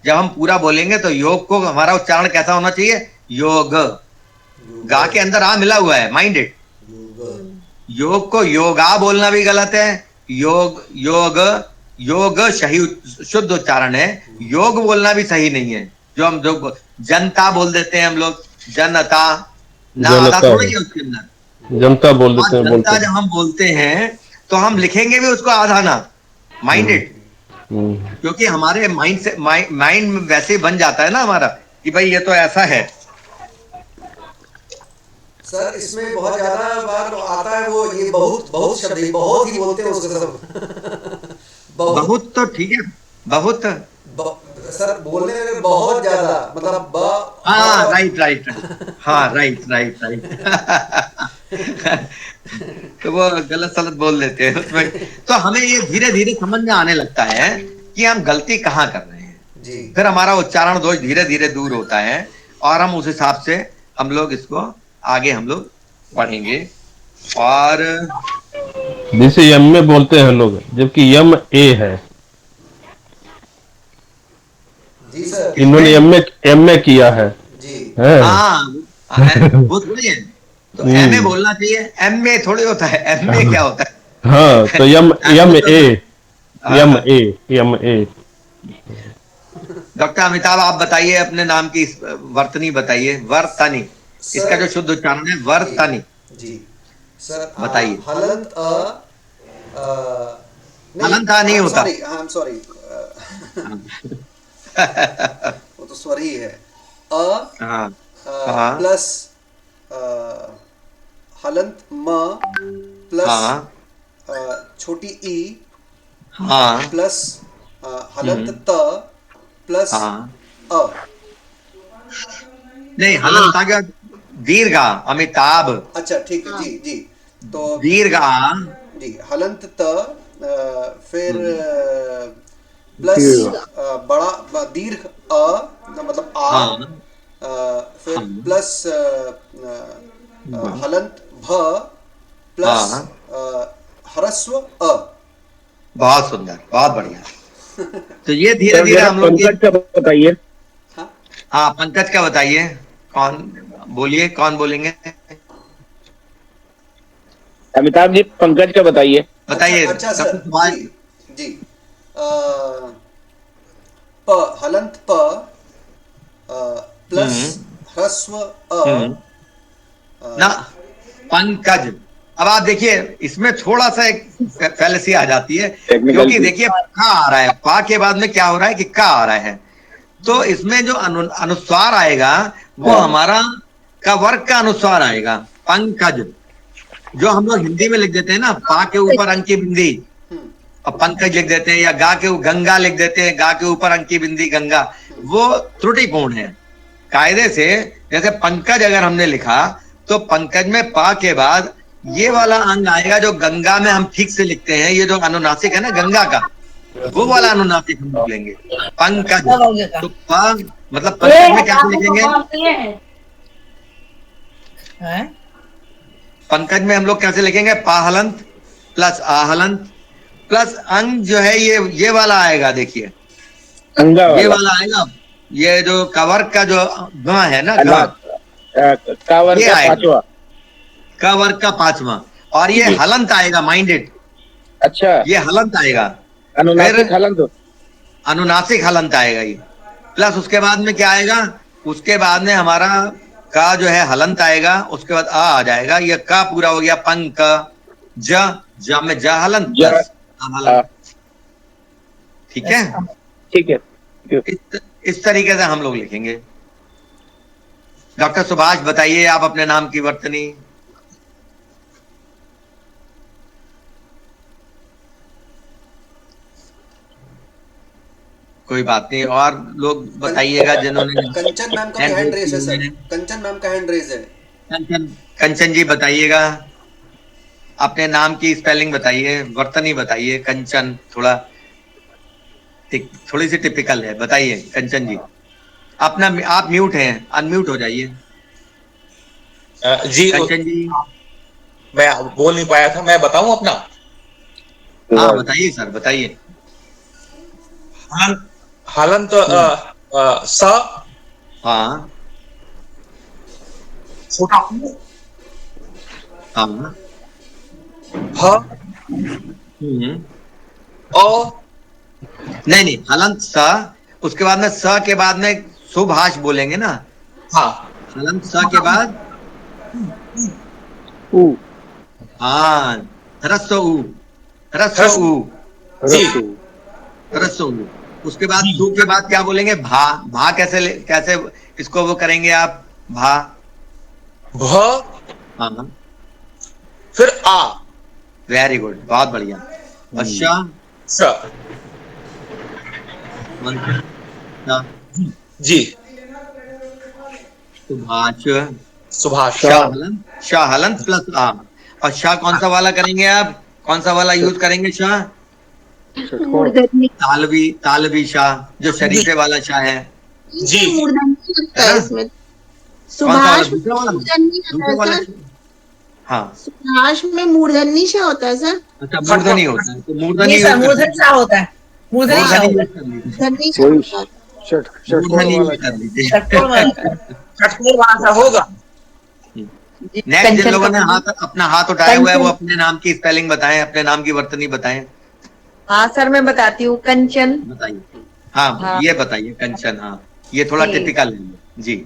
जब हम पूरा बोलेंगे तो योग को हमारा उच्चारण कैसा होना चाहिए, योग, गा के अंदर आ मिला हुआ है, माइंड इट। योग को योगा बोलना भी गलत है, योग योग योग सही शुद्ध उच्चारण है, योग बोलना भी सही नहीं है। जो हम जो जनता बोल देते हैं हम लोग, जनता, ना आधा थोड़ी है उसके अंदर, जनता बोल देते हैं। जनता जब हम बोलते हैं तो हम लिखेंगे भी उसको आधा ना, माइंड इट, क्योंकि हमारे माइंड से माइंड वैसे बन जाता है ना हमारा कि भाई ये तो ऐसा है। सर इसमें बहुत ज्यादा बार आता है वो, ये बहुत बहुत शब्द, बहुत ही बोलते हैं उसको सब। बहुत तो ठीक है, बहुत सर बोलने में बहुत ज्यादा, मतलब हाँ राइट राइट, हाँ राइट राइट राइट। तो वो गलत सलत बोल देते हैं उसमें। तो हमें ये धीरे धीरे समझ में आने लगता है कि हम गलती कहाँ कर रहे हैं जी। फिर हमारा उच्चारण दोष धीरे धीरे दूर होता है और हम उस हिसाब से हम लोग इसको आगे हम लोग पढ़ेंगे। और जैसे यम में बोलते हैं लोग, जबकि यम ए है जी सर, इन्होंने एम में किया है जी। हाँ वो थोड़ी है, तो एम ए बोलना चाहिए, एम में थोड़ी होता है, एम में क्या होता है। हाँ तो यम ए। डॉक्टर अमिताभ आप बताइए अपने नाम की वर्तनी बताइए, वर्तनी, इसका जो शुद्ध उच्चारण है वर्तनी जी सर बताइए। हलंत हलंत नहीं होता, आई एम सॉरी, वो तो स्वर ही है, प्लस हलंत म प्लस छोटी ई प्लस हलंत त प्लस अ। नहीं हलंत आ गया दीर्घा, अमिताभ। अच्छा ठीक है जी जी, तो दीर्घा जी, हलंत त फिर प्लस बड़ा दीर्घ अ, मतलब आ, फिर प्लस हलंत भ प्लस ह्रस्व अ। बहुत सुंदर, बहुत बढ़िया। तो ये धीरे धीरे हम लोग पंकज का बताइए। हाँ पंकज का बताइए, कौन बोलिए, कौन बोलेंगे? अमिताभ जी पंकज का बताइए। बताइए। अच्छा सर जी, जी प हलंत प प्लस ह्रस्व अ ना पंकज। अब आप देखिए इसमें थोड़ा सा एक फैलेसी आ जाती है, क्योंकि देखिए का आ रहा है, पा के बाद में क्या हो रहा है कि का आ रहा है, तो इसमें जो अनुस्वार आएगा वो हमारा का वर्ग का अनुस्वार आएगा, पंकज। जो हम लोग हिंदी में लिख देते हैं ना, पा के ऊपर अंक की बिंदी और पंकज लिख देते हैं, या गा के गंगा लिख देते हैं, गा के ऊपर अंक की बिंदी गंगा, वो त्रुटिपूर्ण है। कायदे से, जैसे पंकज अगर हमने लिखा तो पंकज में पा के बाद ये वाला अंग आएगा जो गंगा में हम ठीक से लिखते हैं, ये जो अनुनासिक है ना गंगा का, वो वाला अनुनासिक हम लिख लेंगे पंकज। तो पा मतलब पंकज में कैसे लिखेंगे? पंकज में हम लोग कैसे लिखेंगे? पाहलंत प्लस आहलंत प्लस अंग जो है ये वाला आएगा, देखिए ये वाला आएगा, ये जो कवर का जो ग है ना, कावर ये का आएगा। पांचवा। कवर का पांचवा, और ये हलंत आएगा, माइंडेड, अच्छा, ये हलंत आएगा, अनुनासिक हलंत। अनुनासिक हलंत आएगा ये। प्लस उसके बाद में क्या आएगा? उसके बाद में हमारा का जो है हलंत आएगा, उसके बाद आ जाएगा, ये का पूरा हो गया पंक, ज में ज हलंत प्लस हलंत। ठीक है, ठीक है। इस तरीके से हम लोग लिखेंगे। डॉक्टर सुभाष बताइए आप अपने नाम की वर्तनी। कोई बात नहीं, और लोग बताइएगा जिन्होंने। कंचन मैम का हैंड रेज है सर, कंचन मैम का हैंड रेज है। कंचन जी बताइएगा, अपने नाम की स्पेलिंग बताइए, वर्तनी बताइए। कंचन थोड़ी सी टिपिकल है, बताइए कंचन जी। अपना आप म्यूट हैं, अनम्यूट हो जाइए। जी कंचन जी मैं बोल नहीं पाया था, मैं बताऊं अपना? हाँ बताइए सर, बताइए। हलंत स, हाँ छोटा उ, हाँ ह, अ, नहीं हलंत स, उसके बाद में स के बाद में सुभाष बोलेंगे ना। हाँ हलंत स के बाद उ, हाँ ह्रस्व उ, ह्रस्व उ, ह्रस्व उ। उसके बाद सु के बाद क्या बोलेंगे? भा। भा कैसे इसको वो करेंगे आप? भा, भ, हाँ फिर आ, वेरी गुड, बहुत बढ़िया। अच्छा स, जी सुभाष, सुभाष, शाहलंत प्लस आ। और शाह कौन सा वाला करेंगे आप? कौन सा वाला यूज करेंगे शाह? तालवी शाह, जो शरीफे वाला शाह है। जी मूर्धन्य लगता है इसमें। कौन सा वाला? सुभाष में दूसरा वाला? मूर्धन्य दूसरा होता वाला? है सर। हाँ सुभाष में मूर्धन्य से होता है सर। अच्छा, मूर्धनी होता है, तो मूर्धनी ये मूर्धन सा होता है, मूर्धनी सा होता है। मूर्धन्य से होता है। मूर्धनी यूज कर लीजिए। षटकोण वाला। षटकोण वाला होगा। नेक्स्ट जिन लोगों ने अपना हाथ उठाया हुआ है वो अपने नाम की स्पेलिंग बताएं, अपने नाम की वर्तनी बताएं। हाँ सर, मैं बताती हूँ। कंचन। बताइए। हाँ ये बताइए कंचन। हाँ ये थोड़ा टिपिकल है जी।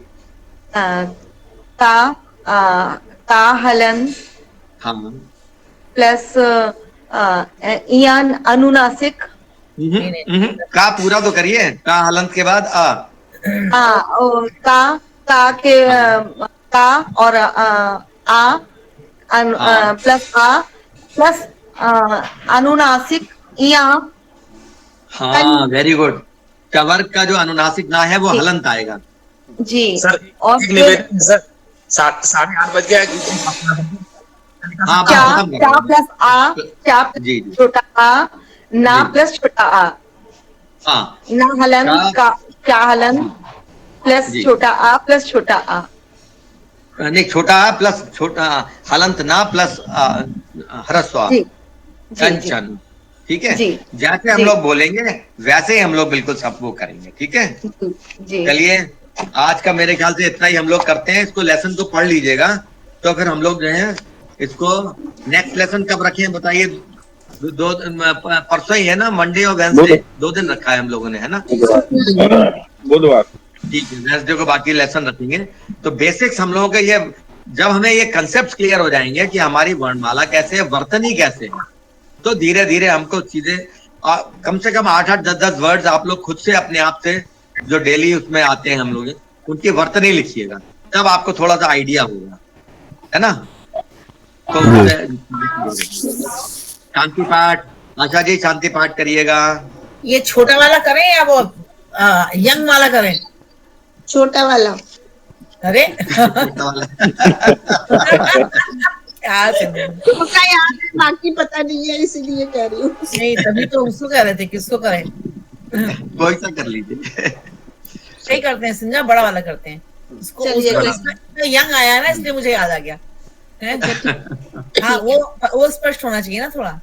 ता हलन हाँ प्लस इयान अनुनासिक। का पूरा तो करिए, का हलंत के बाद आ। का के का और आ प्लस आ प्लस अनुनासिक इया। हाँ वेरी गुड। कवर का जो अनुनासिक ना है वो हलंत आएगा जी। सर और एक निवेदन सर, 8:30 बज गया। हाँ चा प्लस आ, चा जी प्लस छोटा आ, ना प्लस छोटा आ, हाँ ना हलन का, क्या हलन प्लस छोटा आ प्लस छोटा आ। नहीं, छोटा आ प्लस छोटा हलंत ना प्लस ह्रस्व आ। कंचन। ठीक है, जैसे हम लोग बोलेंगे वैसे ही हम लोग बिल्कुल सब वो करेंगे। ठीक है, चलिए आज का मेरे ख्याल से इतना ही हम लोग करते हैं। इसको लेसन को पढ़ लीजिएगा, तो फिर हम लोग जो है इसको नेक्स्ट लेसन कब रखें बताइए? दो परसों ही है ना, मंडे और वेंसडे, 2 दिन रखा है हम लोगों ने, है ना? बुधवार। ठीक है, वेंसडे को बाकी लेसन रखेंगे। तो बेसिक्स हम लोगों के ये, जब हमें ये कंसेप्ट क्लियर हो जाएंगे कि हमारी वर्णमाला कैसे है, वर्तनी कैसे है, तो धीरे धीरे हमको चीजें कम से कम 8-8, 10-10 वर्ड्स आप लोग खुद से अपने आप से जो डेली उसमें आते हैं हम लोग, उनकी वर्तनी लिखिएगा, तब आपको थोड़ा सा आइडिया होगा, है ना? तो शांति पाठ, आशा जी शांति पाठ करिएगा। ये छोटा वाला करें या वो यंग वाला करें? छोटा वाला। अरे छोटा वाला। क्या चलिए। तुमका याद है, बाकी पता नहीं है, इसीलिए कह रही हूँ। नहीं, तभी तो उसको कह रहे थे, किसको करें। कोई सा कर लीजिए। सही करते हैं, सिंगा बड़ा वाला करते हैं उसको। चलिए, उसको बड़ा। इसमें यंग आया ना, इसलिए मुझे याद आ गया है। हाँ, वो स्पष्ट होना चाहिए ना थोड़ा।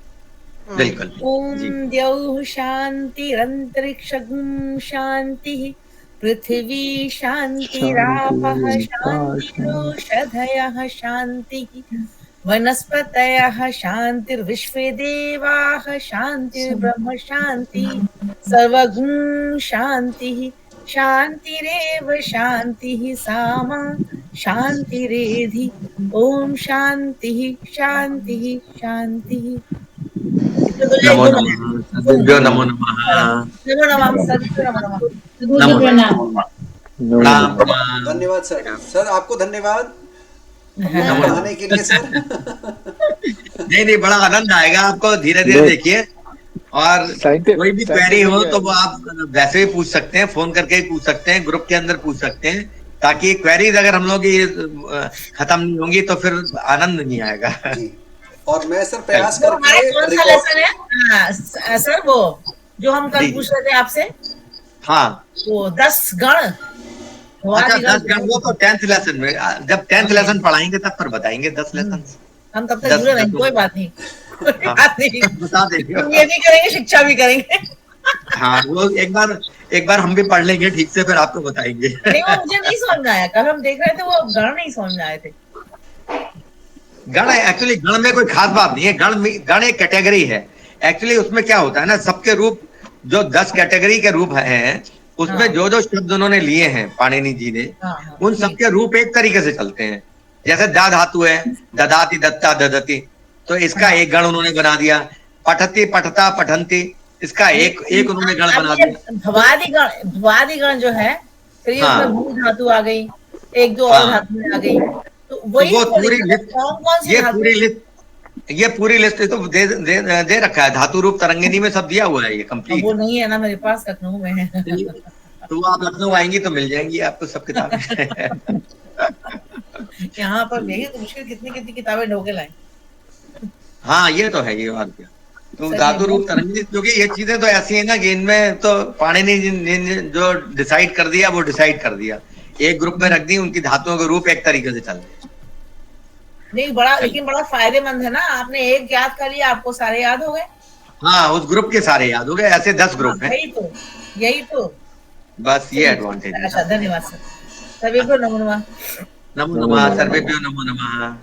बिल्कुल जी। ओम द्यौः शान्तिरन्तरिक्षं शान्तिः पृथिवी शान्तिरापः शान्तिरोषधयः शान्तिः वनस्पतयः शान्तिर्विश्वे देवाः शान्तिर्ब्रह्म शान्तिः सर्वगुण शान्तिः शान्तिरेव शान्तिः सामा शान्तिरेधि। ओम शान्तिः शान्तिः शान्तिः। नमो नमः सद्गुरुभ्यो नमो नमः। नमो नमः सद्गुरुभ्यो नमो नमः। नमो नमः। प्रणाम प्रणाम। धन्यवाद सर। सर आपको धन्यवाद नमो पढ़ाने के लिए सर। नहीं, बड़ा आनंद आएगा आपको, धीरे धीरे देखिए। और कोई भी क्वेरी हो तो वो आप वैसे भी पूछ सकते हैं, फोन करके भी पूछ सकते हैं, ग्रुप के अंदर पूछ सकते हैं, ताकि क्वेरीज अगर हम लोग ये खत्म नहीं होंगी तो फिर आनंद नहीं आएगा। जी। और मैं सर प्रयास तो हमारा करके कौन सा लेसन है? हाँ, सर वो जो हम कल जी। पूछ रहे थे आपसे, हाँ, वो 10 गण। अच्छा 10 गण, वो तो 10th लेसन में, जब 10th लेसन पढ़ाएंगे तब पर बताएंगे 10 लेसन। हम तब तक जुड़े रहेंगे, कोई बात नहीं, कोई बात नहीं। बता देंगे। हम ये भी करेंगे, शिक्षा भी करेंगे। हाँ, वो एक बार हम भी पढ़ लेंगे ठीक से, फिर आपको बताएंगे। नहीं, वो मुझे नहीं समझ में आया, कल हम देख रहे थे, वो गण नहीं समझ में आए थे। गण एक्चुअली, गण में कोई खास बात नहीं है। गण एक कैटेगरी है। एक्चुअली उसमें क्या होता है ना, सबके रूप जो 10 कैटेगरी के रूप हैं, उसमें हाँ। जो शब्द उन्होंने लिए हैं पाणिनि जी ने, हाँ, उन सबके रूप एक तरीके से चलते हैं। जैसे दा धातु है, ददाति दत्ता ददति, तो इसका एक गण उन्होंने बना दिया। पठति पठता पठंती, इसका एक उन्होंने गण बना दिया। भवादि गण जो है, फिर ये हाँ। उसमें भू धातु आ गई, एक दो और हाँ। धातु में आ गई, तो वही वो पूरी लिस्ट, कौन सी ये पूरी लिस्ट तो दे रखा है, धातु रूप तरंगिनी में सब दिया हुआ है, ये कंप्लीट। वो नहीं है ना मेरे पास, लखनऊ में है। तो वो आप लखनऊ आएंगी तो मिल जाएंगी आपको सब किताबें। यहाँ पर देखिए तो मुश्किल कितनी किताबें ढोके लाए। हाँ, ये तो है, ये और क्या। तो धातु रूप तरंगिनी, क्योंकि ये चीजें तो ऐसी है ना कि इनमें तो पाणिनि जी ने जो डिसाइड कर दिया, वो डिसाइड कर दिया, एक ग्रुप में रख दी, उनकी धातुओं के रूप एक तरीके से चल रहे। नहीं, लेकिन बड़ा फायदेमंद है ना, आपने एक याद कर लिया, आपको सारे याद हो गए। हाँ, उस ग्रुप के सारे याद हो गए, ऐसे 10 ग्रुप हैं। यही तो बस ये एडवांटेज है। अच्छा, धन्यवाद सर। सर्वेभ्यो नमो नमः। नमो नमः सर्वेभ्यो नमो नमः।